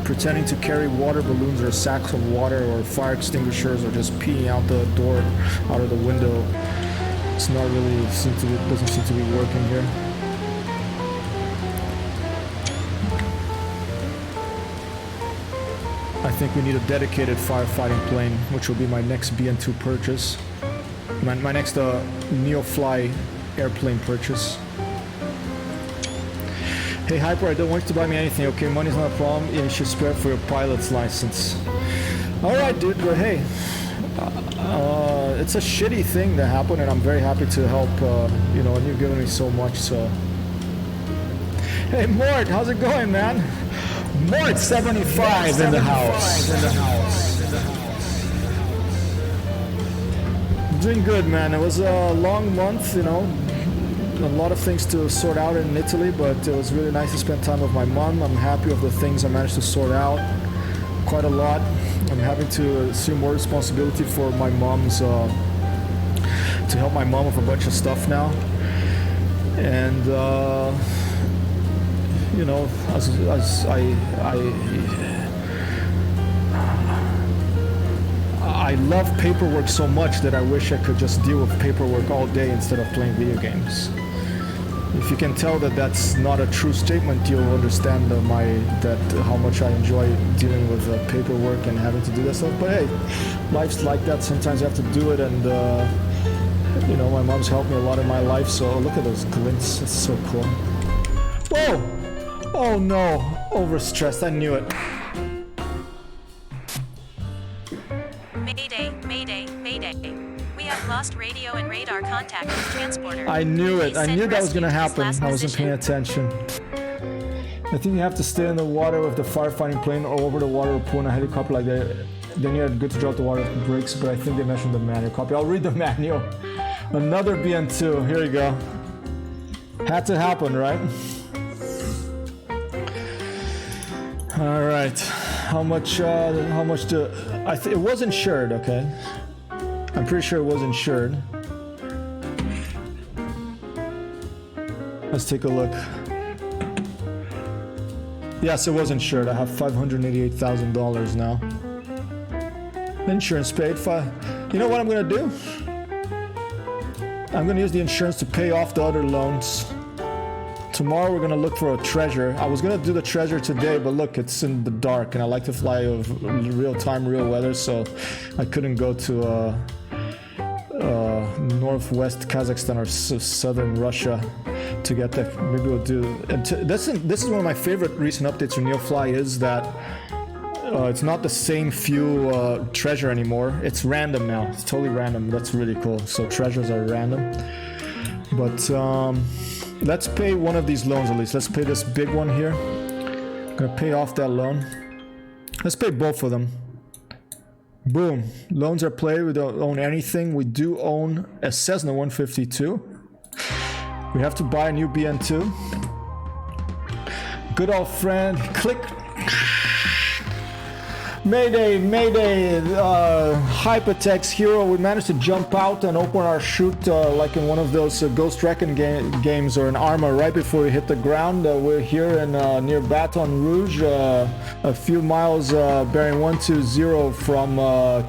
Pretending to carry water balloons or sacks of water or fire extinguishers or just peeing out the door, out of the window. It's not really, doesn't seem to be working here. I think we need a dedicated firefighting plane, which will be my next BN2 purchase. My next Neofly airplane purchase. Hey Hyper, I don't want you to buy me anything, okay? Money's not a problem, you should spare for your pilot's license. Alright dude, but hey, it's a shitty thing that happened and I'm very happy to help, you know, and you've given me so much, so... Hey Mort, how's it going, man? Mort 75 in the house. Doing good, man. It was a long month, you know. A lot of things to sort out in Italy, but it was really nice to spend time with my mom. I'm happy with the things I managed to sort out. Quite a lot. I'm having to assume more responsibility for my mom's, to help my mom with a bunch of stuff now. And, you know, as I love paperwork so much that I wish I could just deal with paperwork all day instead of playing video games. If you can tell that that's not a true statement, you'll understand how much I enjoy dealing with paperwork and having to do that stuff. But hey, life's like that. Sometimes you have to do it, and you know, my mom's helped me a lot in my life. So look at those glints. It's so cool. Whoa! Oh no! Overstressed. I knew it. Mayday, mayday, mayday. We have lost radio and radar contact with transporter. I knew it. Please I send knew that was gonna rescue to his happen. last I wasn't paying position. attention. I think you have to stay in the water with the firefighting plane or over the water or pull in a helicopter like that. Then you're good to drop the water brakes, but I think they mentioned the manual copy. I'll read the manual. Another BN2. Here you go. Had to happen, right? All right. How much do... it was insured, okay? I'm pretty sure it was insured. Let's take a look. Yes, it was insured. I have $588,000 now. Insurance paid. You know what I'm gonna do? I'm gonna use the insurance to pay off the other loans. Tomorrow we're gonna look for a treasure. I was gonna do the treasure today, but look, it's in the dark, and I like to fly of real time, real weather, so I couldn't go to northwest Kazakhstan or southern Russia to get that. Maybe we'll do. And this is one of my favorite recent updates from Neofly is that it's not the same few treasure anymore. It's random now. It's totally random. That's really cool. So treasures are random. But let's pay one of these loans at least. Let's pay this big one here. I'm gonna pay off that loan. Let's pay both of them. Boom. Loans are paid. We don't own anything. We do own a Cessna 152. We have to buy a new BN2. Good old friend. Click. Mayday, mayday, Hypertext hero, we managed to jump out and open our chute like in one of those Ghost Recon games or an Arma right before we hit the ground. We're here in near Baton Rouge, a few miles bearing 120 from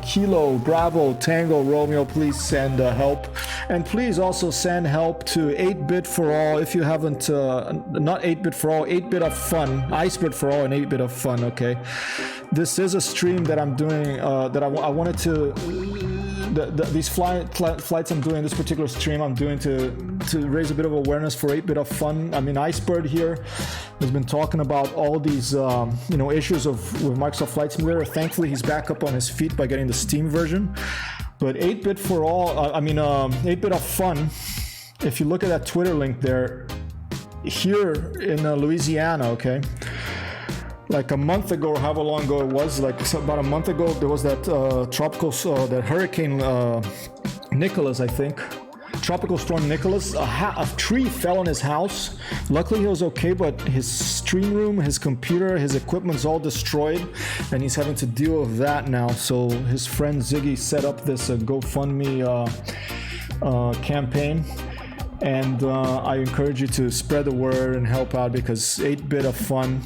Kilo, Bravo, Tango, Romeo. Please send help. And please also send help to 8-Bit for All if you haven't, not 8-Bit for All, 8-Bit of Fun, Icebird for All and 8-Bit of Fun, okay? This is a stream that I'm doing, that I wanted to, these flights I'm doing, this particular stream I'm doing to raise a bit of awareness for 8-Bit of Fun. I mean, Icebird here has been talking about all these, issues with Microsoft Flight Simulator. Thankfully, he's back up on his feet by getting the Steam version. But 8-Bit for All, 8-Bit of Fun, if you look at that Twitter link there, here in Louisiana, okay? Like a month ago, or however long ago it was, like about a month ago, there was that that hurricane Nicholas, I think. Tropical storm Nicholas. A tree fell on his house. Luckily he was okay, but his stream room, his computer, his equipment's all destroyed, and he's having to deal with that now. So his friend Ziggy set up this GoFundMe campaign. And I encourage you to spread the word and help out, because 8-Bit of Fun,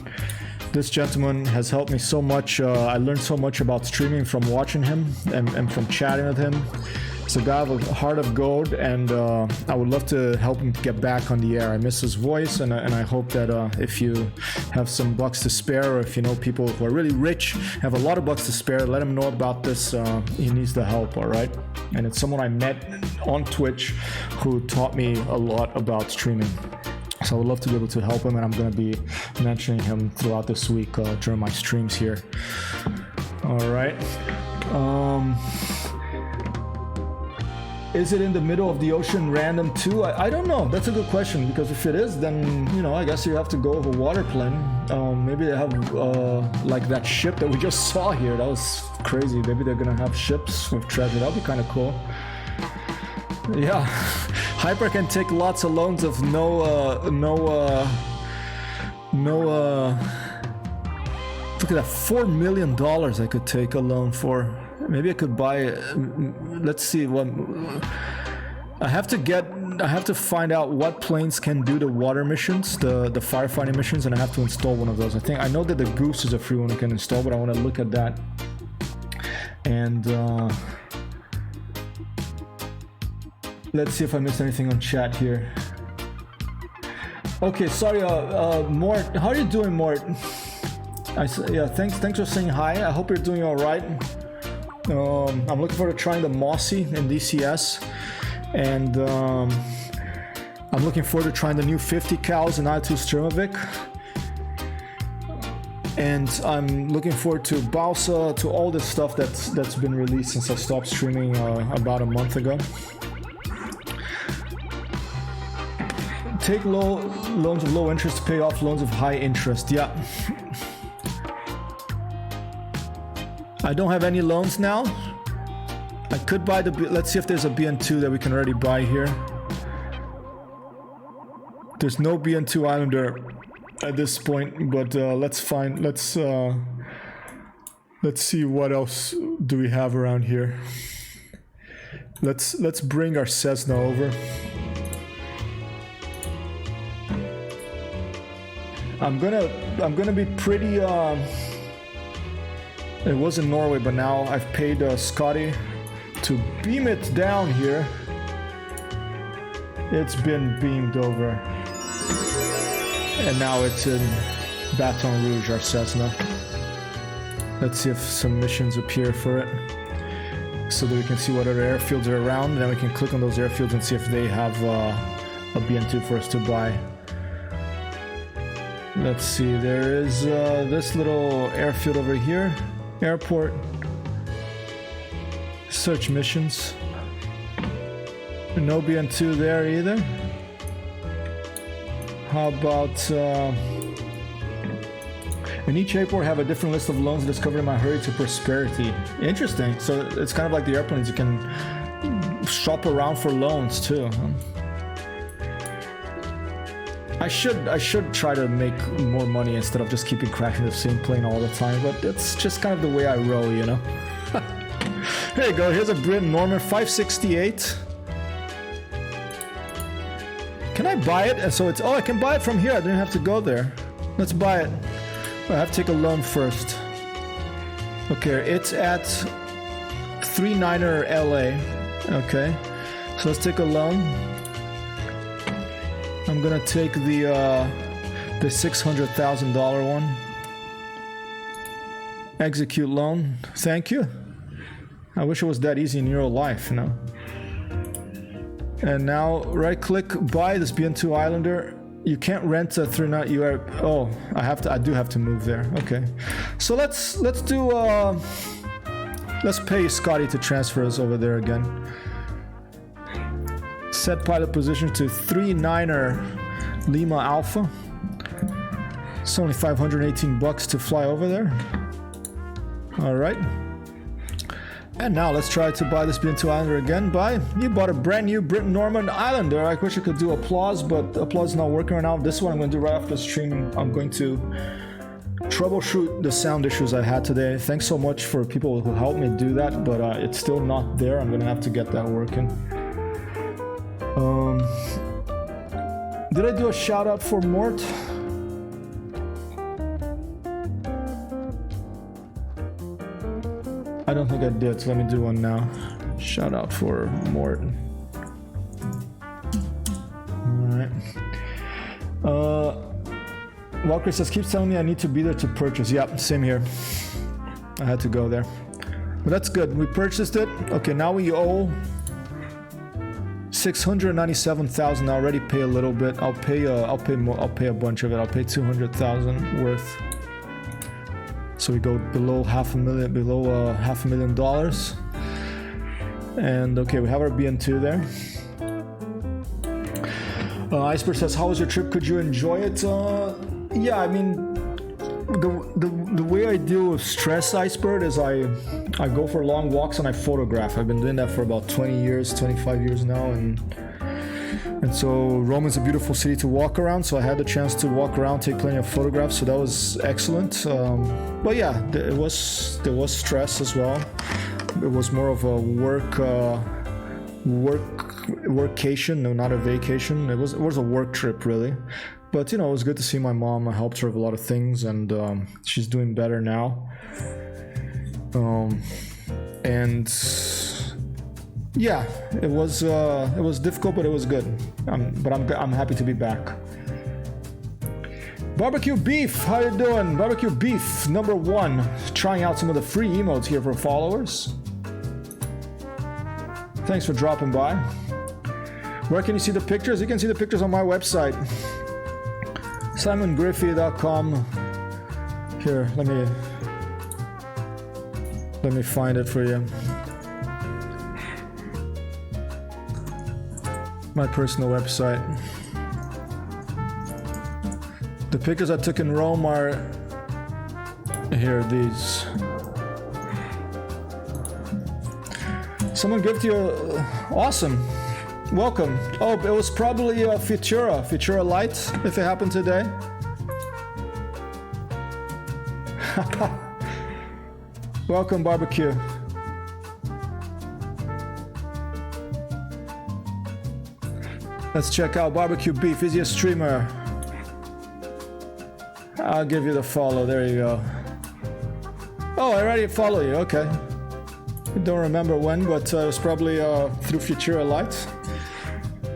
this gentleman has helped me so much. I learned so much about streaming from watching him and from chatting with him. He's a guy with a heart of gold, and I would love to help him get back on the air. I miss his voice, and I hope that if you have some bucks to spare, or if you know people who are really rich, have a lot of bucks to spare, let him know about this. He needs the help, all right? And it's someone I met on Twitch who taught me a lot about streaming. So I would love to be able to help him, and I'm going to be mentioning him throughout this week during my streams here. All right. Is it in the middle of the ocean random too? I don't know. That's a good question, because if it is, then, I guess you have to go with a water plane. Maybe they have like that ship that we just saw here. That was crazy. Maybe they're going to have ships with treasure. That'd be kind of cool. Yeah, Hyper can take lots of loans of no, look at that, $4 million I could take a loan for. Maybe I could buy, let's see what, I have to find out what planes can do the water missions, the firefighting missions, and I have to install one of those. I know that the Goose is a free one you can install, but I want to look at that. And, let's see if I missed anything on chat here. Okay, sorry, Mort. How are you doing, Mort? Yeah, thanks for saying hi. I hope you're doing all right. I'm looking forward to trying the Mossy in DCS, and I'm looking forward to trying the new 50 cows in I2 Sturmovik. And I'm looking forward to Balsa, to all this stuff that's been released since I stopped streaming about a month ago. Take loans of low interest to pay off loans of high interest. Yeah. I don't have any loans now. I could buy the... Let's see if there's a BN2 that we can already buy here. There's no BN2 Islander at this point, but let's see what else do we have around here. Let's bring our Cessna over. I'm gonna be pretty it was in Norway, but now I've paid Scotty to beam it down here. It's been beamed over. And now it's in Baton Rouge, our Cessna. Let's see if some missions appear for it, so that we can see what other airfields are around, and then we can click on those airfields and see if they have a BN2 for us to buy. Let's see, there is this little airfield over here. Airport. Search missions. No BN2 there either. How about... in each airport have a different list of loans discovered in my hurry to prosperity. Interesting. So it's kind of like the airplanes. You can shop around for loans too. I should try to make more money instead of just keeping crashing the same plane all the time, but that's just kind of the way I roll, you know? Here you go, here's a Brit Norman 568. Can I buy it? And so it's, oh, I can buy it from here, I didn't have to go there. Let's buy it. I have to take a loan first. Okay, it's at 39er LA. Okay, so let's take a loan. I'm gonna take the $600,000 one. Execute loan. Thank you. I wish it was that easy in real life, you know. And now right-click, buy this BN2 Islander. You can't rent a 39. You are. Oh, I do have to move there. Okay. So let's do. Let's pay Scotty to transfer us over there again. Set pilot position to 39er Lima Alpha. It's only $518 to fly over there. All right. And now let's try to buy this BN2 Islander again. Buy. You bought a brand new Britain Norman Islander. I wish I could do applause, but applause is not working right now. This one I'm going to do right after the stream. I'm going to troubleshoot the sound issues I had today. Thanks so much for people who helped me do that, but it's still not there. I'm going to have to get that working. Did I do a shout out for Mort? I don't think I did, so let me do one now. Shout out for Mort. Alright. Walker says, keeps telling me I need to be there to purchase. Yeah, same here. I had to go there. But that's good. We purchased it. Okay, now we owe $697,000. I already pay a little bit. I'll pay a bunch of it. I'll pay $200,000 worth. So we go below $500,000. And okay, we have our BN2 there. Iceberg says, how was your trip? Could you enjoy it? Yeah, I mean, the way I deal with stress, Iceberg, is I go for long walks and I photograph. I've been doing that for about 20 years, 25 years now, and so Rome is a beautiful city to walk around, so I had the chance to walk around, take plenty of photographs, so that was excellent. But yeah, there was stress as well. It was more of a workcation, no, not a vacation. It was a work trip, really. But you know, it was good to see my mom. I helped her with a lot of things, and she's doing better now. And yeah, it was difficult, but it was good. But I'm happy to be back. Barbecue Beef, how you doing? Barbecue Beef number 1, trying out some of the free emotes here for followers. Thanks for dropping by. Where can you see the pictures? You can see the pictures on my website, simongriffey.com. Here, let me find it for you. My personal website. The pictures I took in Rome are here, these. Someone gifted you awesome. Welcome. Oh, it was probably a Futura Light, if it happened today. Welcome, barbecue. Let's check out barbecue beef. Is he a streamer? I'll give you the follow. There you go. Oh, I already follow you. Okay. I don't remember when, but it was probably through Futura Light.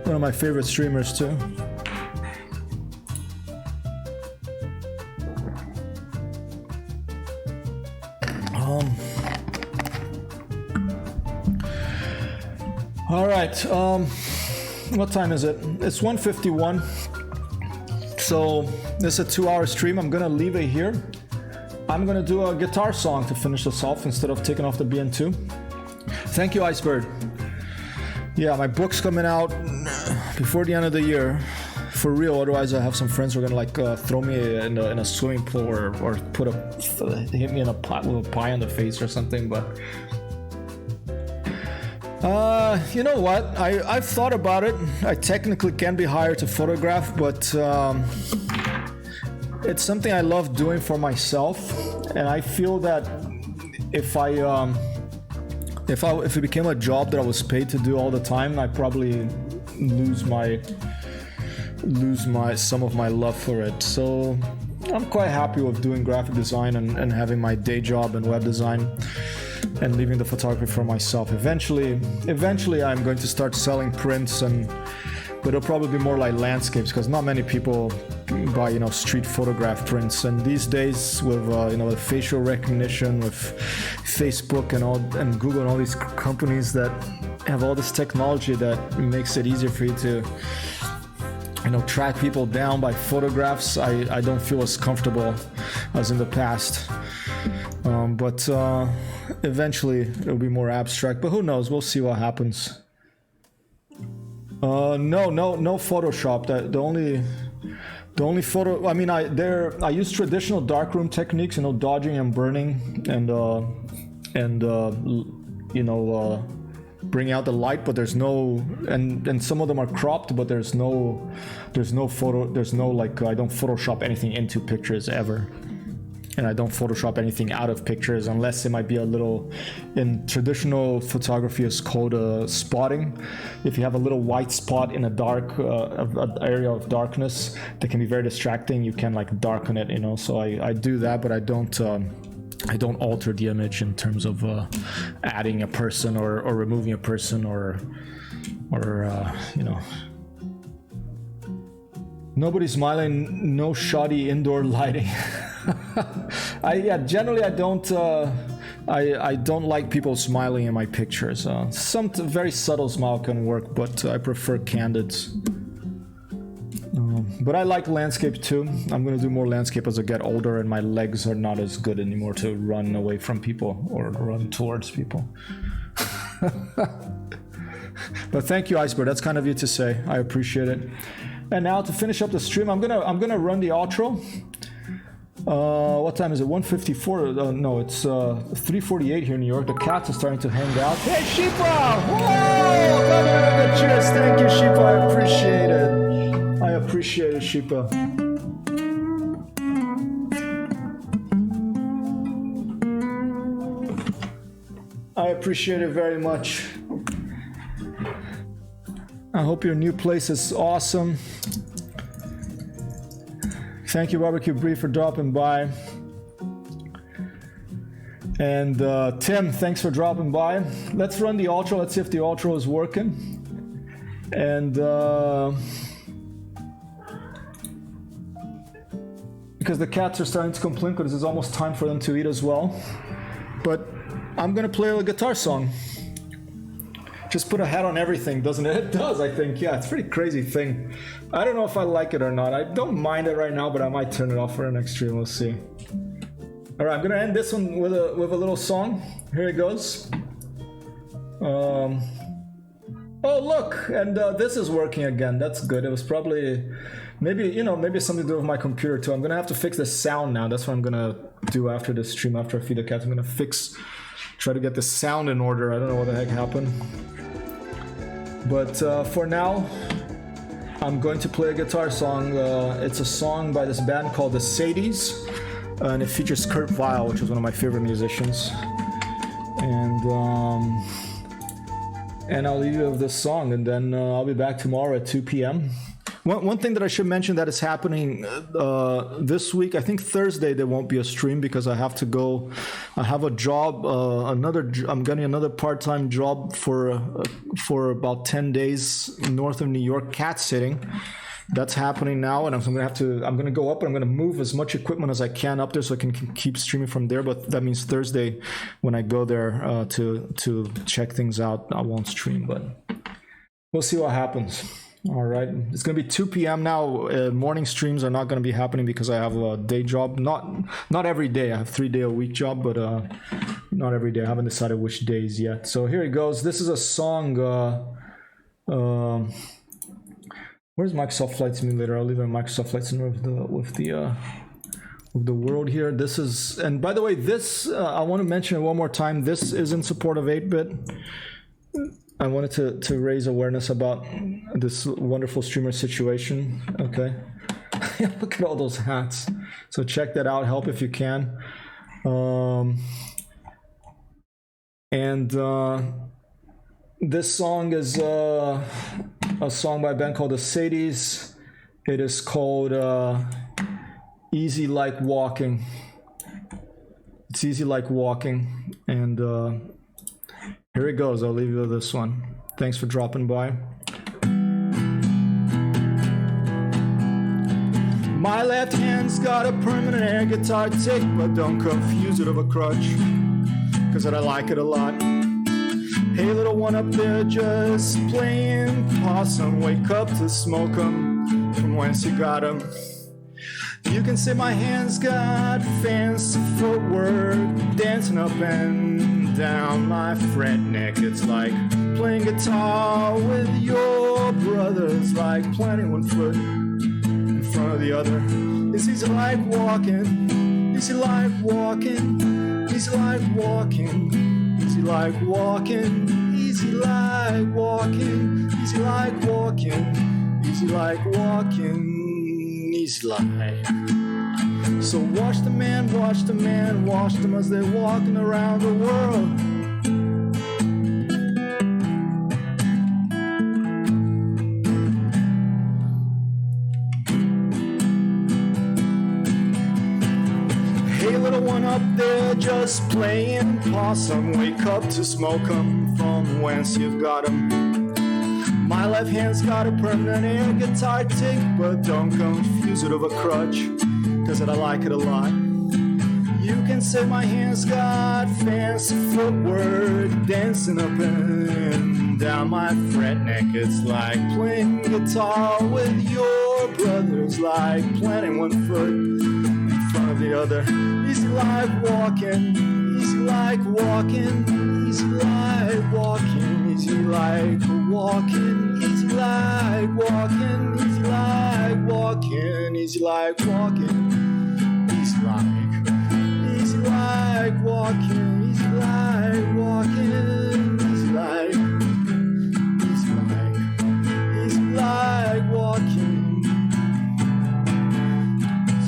One of my favorite streamers too. All right. What time is it? It's 1:51. So this is a 2-hour stream. I'm gonna leave it here. I'm gonna do a guitar song to finish this off instead of taking off the BN2. Thank you, Icebird. Yeah, my book's coming out before the end of the year, for real. Otherwise, I have some friends who are gonna like throw me in a swimming pool or hit me in a pot with a pie on the face or something. But you know what? I've thought about it. I technically can be hired to photograph, but it's something I love doing for myself, and I feel that if it became a job that I was paid to do all the time, I'd probably lose some of my love for it. So I'm quite happy with doing graphic design and having my day job in web design and leaving the photography for myself. Eventually I'm going to start selling prints, but it'll probably be more like landscapes, because not many people buy, street photograph prints. And these days with with facial recognition, with Facebook and Google and all these companies that have all this technology that makes it easier for you to track people down by photographs, I don't feel as comfortable as in the past. But eventually it'll be more abstract, but who knows? We'll see what happens. No Photoshop. The only photo, I mean, I use traditional darkroom techniques, dodging and burning and bring out the light, but there's no, and some of them are cropped, but there's no like, I don't Photoshop anything into pictures ever. And I don't Photoshop anything out of pictures unless it might be a little, in traditional photography is called spotting. If you have a little white spot in a dark area of darkness that can be very distracting, you can like darken it, so I do that, but I don't alter the image in terms of adding a person or removing a person or Nobody's smiling, no shoddy indoor lighting. Generally I don't like people smiling in my pictures. Some very subtle smile can work, but I prefer candid. But I like landscape too. I'm gonna do more landscape as I get older and my legs are not as good anymore to run away from people or run towards people. But thank you, Iceberg. That's kind of you to say. I appreciate it. And now to finish up the stream, I'm gonna run the outro. What time is it? 1:54. No, it's 3:48 here in New York. The cats are starting to hang out. Hey, Sheepa! Whoa! Come here, cheers. Thank you, Sheepa. I appreciate it. I appreciate it, Sheepa. I appreciate it very much. I hope your new place is awesome. Thank you, Barbecue Brie, for dropping by. And Tim, thanks for dropping by. Let's run the outro. Let's see if the outro is working. And because the cats are starting to complain because it's almost time for them to eat as well. But I'm gonna play a guitar song. Just put a hat on everything, doesn't it? It does, I think. Yeah, it's a pretty crazy thing. I don't know if I like it or not. I don't mind it right now, but I might turn it off for the next stream. We'll see. All right, I'm gonna end this one with a little song. Here it goes. Oh look, and this is working again. That's good. It was probably maybe something to do with my computer too. I'm gonna have to fix the sound now. That's what I'm gonna do after the stream. After I feed the cats, I'm gonna try to get the sound in order. I don't know what the heck happened, but for now, I'm going to play a guitar song. It's a song by this band called the Sadies, and it features Kurt Weill, which is one of my favorite musicians. And I'll leave you with this song, and then I'll be back tomorrow at 2 p.m. One thing that I should mention that is happening this week, I think Thursday there won't be a stream because I have to go. I have a job, I'm getting another part-time job for about 10 days north of New York, cat sitting. That's happening now, and I'm gonna go up and I'm gonna move as much equipment as I can up there so I can keep streaming from there. But that means Thursday, when I go there to check things out, I won't stream. But we'll see what happens. All right, it's gonna be 2 p.m. now. Morning streams are not gonna be happening because I have a day job. Not every day. I have 3-day-a-week job, but not every day. I haven't decided which days yet. So here it goes. This is a song. Where's Microsoft Flight Simulator? I'll leave it in Microsoft Flight Simulator with the world here. This is, and by the way, this I want to mention it one more time. This is in support of 8-bit. I wanted to raise awareness about this wonderful streamer situation. Okay, look at all those hats. So check that out. Help if you can. This song is a song by a band called the Sadies. It is called Easy Like Walking. It's easy like walking. And here it goes. I'll leave you with this one. Thanks for dropping by. My left hand's got a permanent air guitar tick, but don't confuse it with a crutch, 'cause I like it a lot. Hey, little one up there just playing possum, wake up to smoke 'em from whence you got 'em. You can say my hands got fancy footwork, dancing up and down my fret neck. It's like playing guitar with your brothers, like planting one foot in front of the other. It's easy like walking, easy like walking, easy like walking. Easy like walking, easy like walking, easy like walking, easy like walking, easy like. So watch the man, watch them as they're walking around the world. Hey, little one up there just playing possum, wake up to smoke 'em from whence you've got 'em. My left hand's got a permanent air guitar tick, but don't confuse it with a crutch, 'cause I like it a lot. You can say my hands got fancy footwork, dancing up and down my fret neck. It's like playing guitar with your brothers, like planting one foot in front of the other. Easy like walking, easy like walking, easy like walking, easy like walking, easy like walking, easy like walking, easy like walking, easy like walking, easy like walking, easy like walking.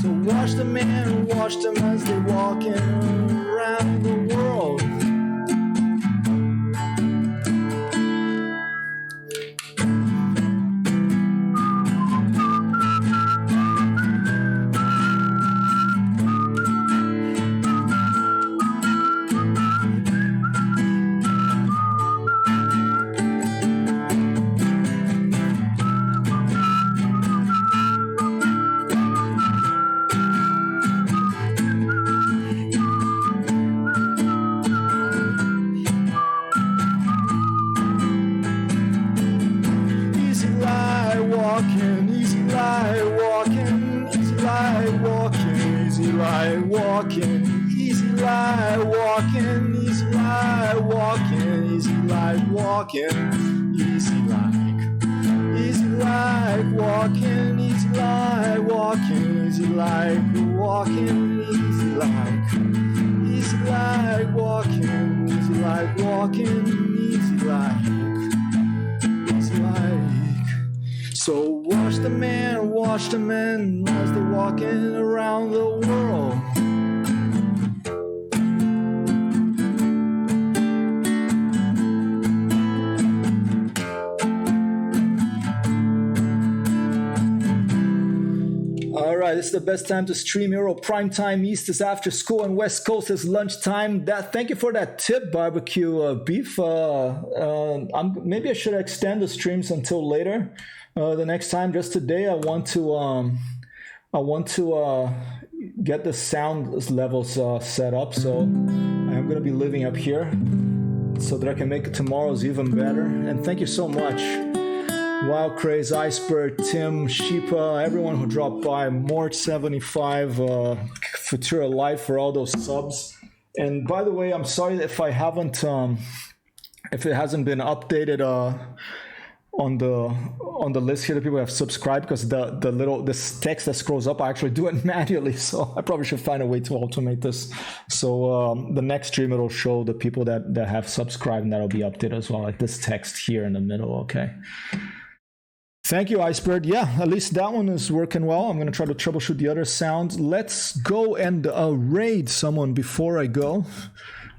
So watch the man, watch them as they're walking around the world. like walking, easy like walking, easy like walking, easy like walking, easy like walking, easy like walking, easy like walking, easy like walking, easy like. So watch the man as they're walking around the world. Alright, this is the best time to stream Euro. Prime time East is after school and West Coast is lunchtime. Thank you for that tip, barbecue beef. Maybe I should extend the streams until later. The next time, just today, I want to get the sound levels set up. So I'm gonna be living up here so that I can make tomorrow's even better. And thank you so much, Wild Craze, Iceberg, Tim, Sheepa, everyone who dropped by, Mort75, Futura Life for all those subs. And by the way, I'm sorry if I haven't, if it hasn't been updated on the list here, the people have subscribed, because this text that scrolls up, I actually do it manually, so I probably should find a way to automate this. So the next stream, it'll show the people that have subscribed, and that'll be updated as well, like this text here in the middle. Okay. Thank you, Iceberg. Yeah, at least that one is working well. I'm going to try to troubleshoot the other sound. Let's go and raid someone before I go.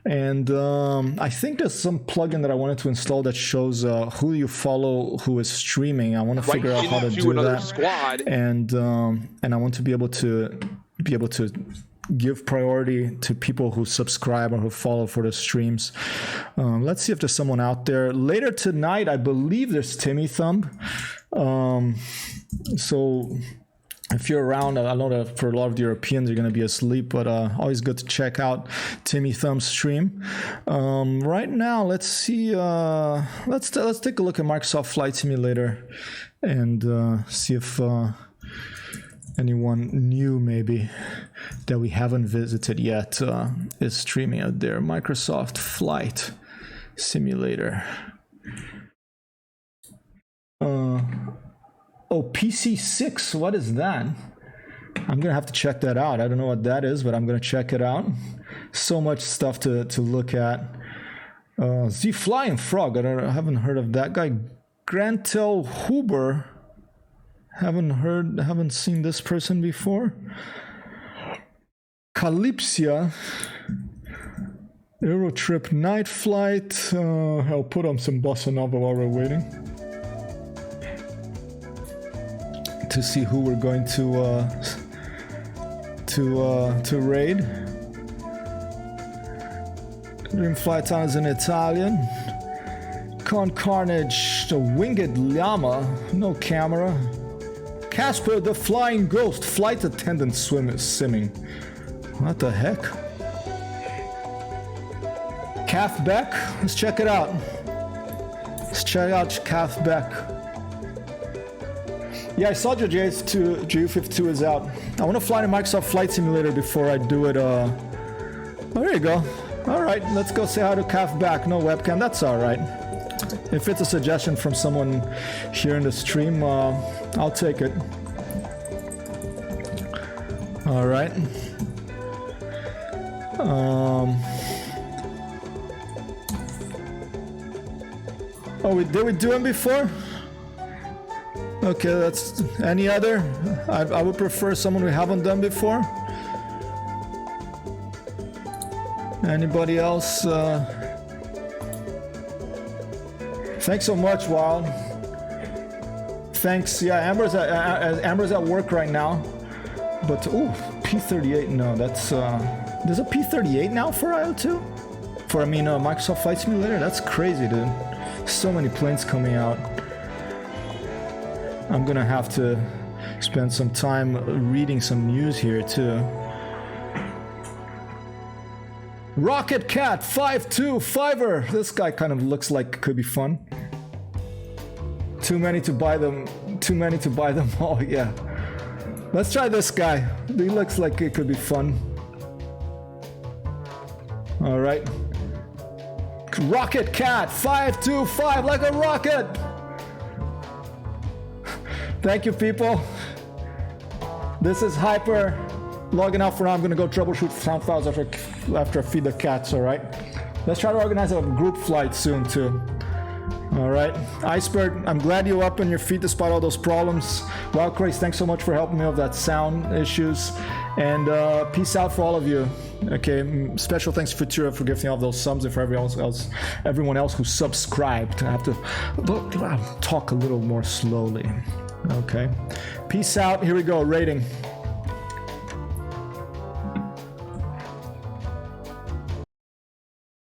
And I think there's some plugin that I wanted to install that shows who you follow who is streaming. I want to figure out how to do that. Squad. And I want to be able to give priority to people who subscribe or who follow for the streams. Let's see if there's someone out there. Later tonight, I believe there's Timmy Thumb. So if you're around, I know that for a lot of the Europeans, you're going to be asleep, but always good to check out Timmy Thumb's stream. Right now, let's see. Let's take a look at Microsoft Flight Simulator and see if anyone new maybe that we haven't visited yet is streaming out there. Microsoft Flight Simulator. Oh, PC6, what is that? I'm gonna have to check that out. I don't know what that is, but I'm gonna check it out. So much stuff to look at. The Flying Frog, I haven't heard of that guy. Grantel Huber, haven't seen this person before. Calypsia, Eurotrip Night Flight. I'll put on some bossa nova while we're waiting to see who we're going to raid. Dream Flight Town is in Italian. Con Carnage, the Winged Llama, no camera. Casper the Flying Ghost, flight attendant simming. What the heck? Calf Beck, let's check it out. Let's check out Calf Beck. Yeah, I saw GU52 is out. I want to fly in Microsoft Flight Simulator before I do it. Oh, there you go. All right, let's go say hi to Calf Back. No webcam, that's all right. If it's a suggestion from someone here in the stream, I'll take it. All right. Did we do him before? Okay, that's any other? I would prefer someone we haven't done before. Anybody else? Thanks so much, Wild. Thanks. Yeah, Amber's at work right now. But ooh, P38. No, that's there's a P38 now for IO2. Microsoft Flight Simulator. That's crazy, dude. So many planes coming out. I'm gonna have to spend some time reading some news here too. Rocket Cat 525er. This guy kind of looks like it could be fun. Too many to buy them all. Yeah. Let's try this guy. He looks like it could be fun. All right. Rocket Cat 525 like a rocket. Thank you, people. This is Hyper logging out for now. I'm gonna go troubleshoot sound files after I feed the cats. All right. Let's try to organize a group flight soon too. All right, Iceberg, I'm glad you're up on your feet despite all those problems. Wild Craze, thanks so much for helping me with that sound issues. And peace out for all of you. Okay, special thanks to Futura for gifting all those subs and for everyone else who subscribed. I have to talk a little more slowly. Okay, peace out. Here we go, rating.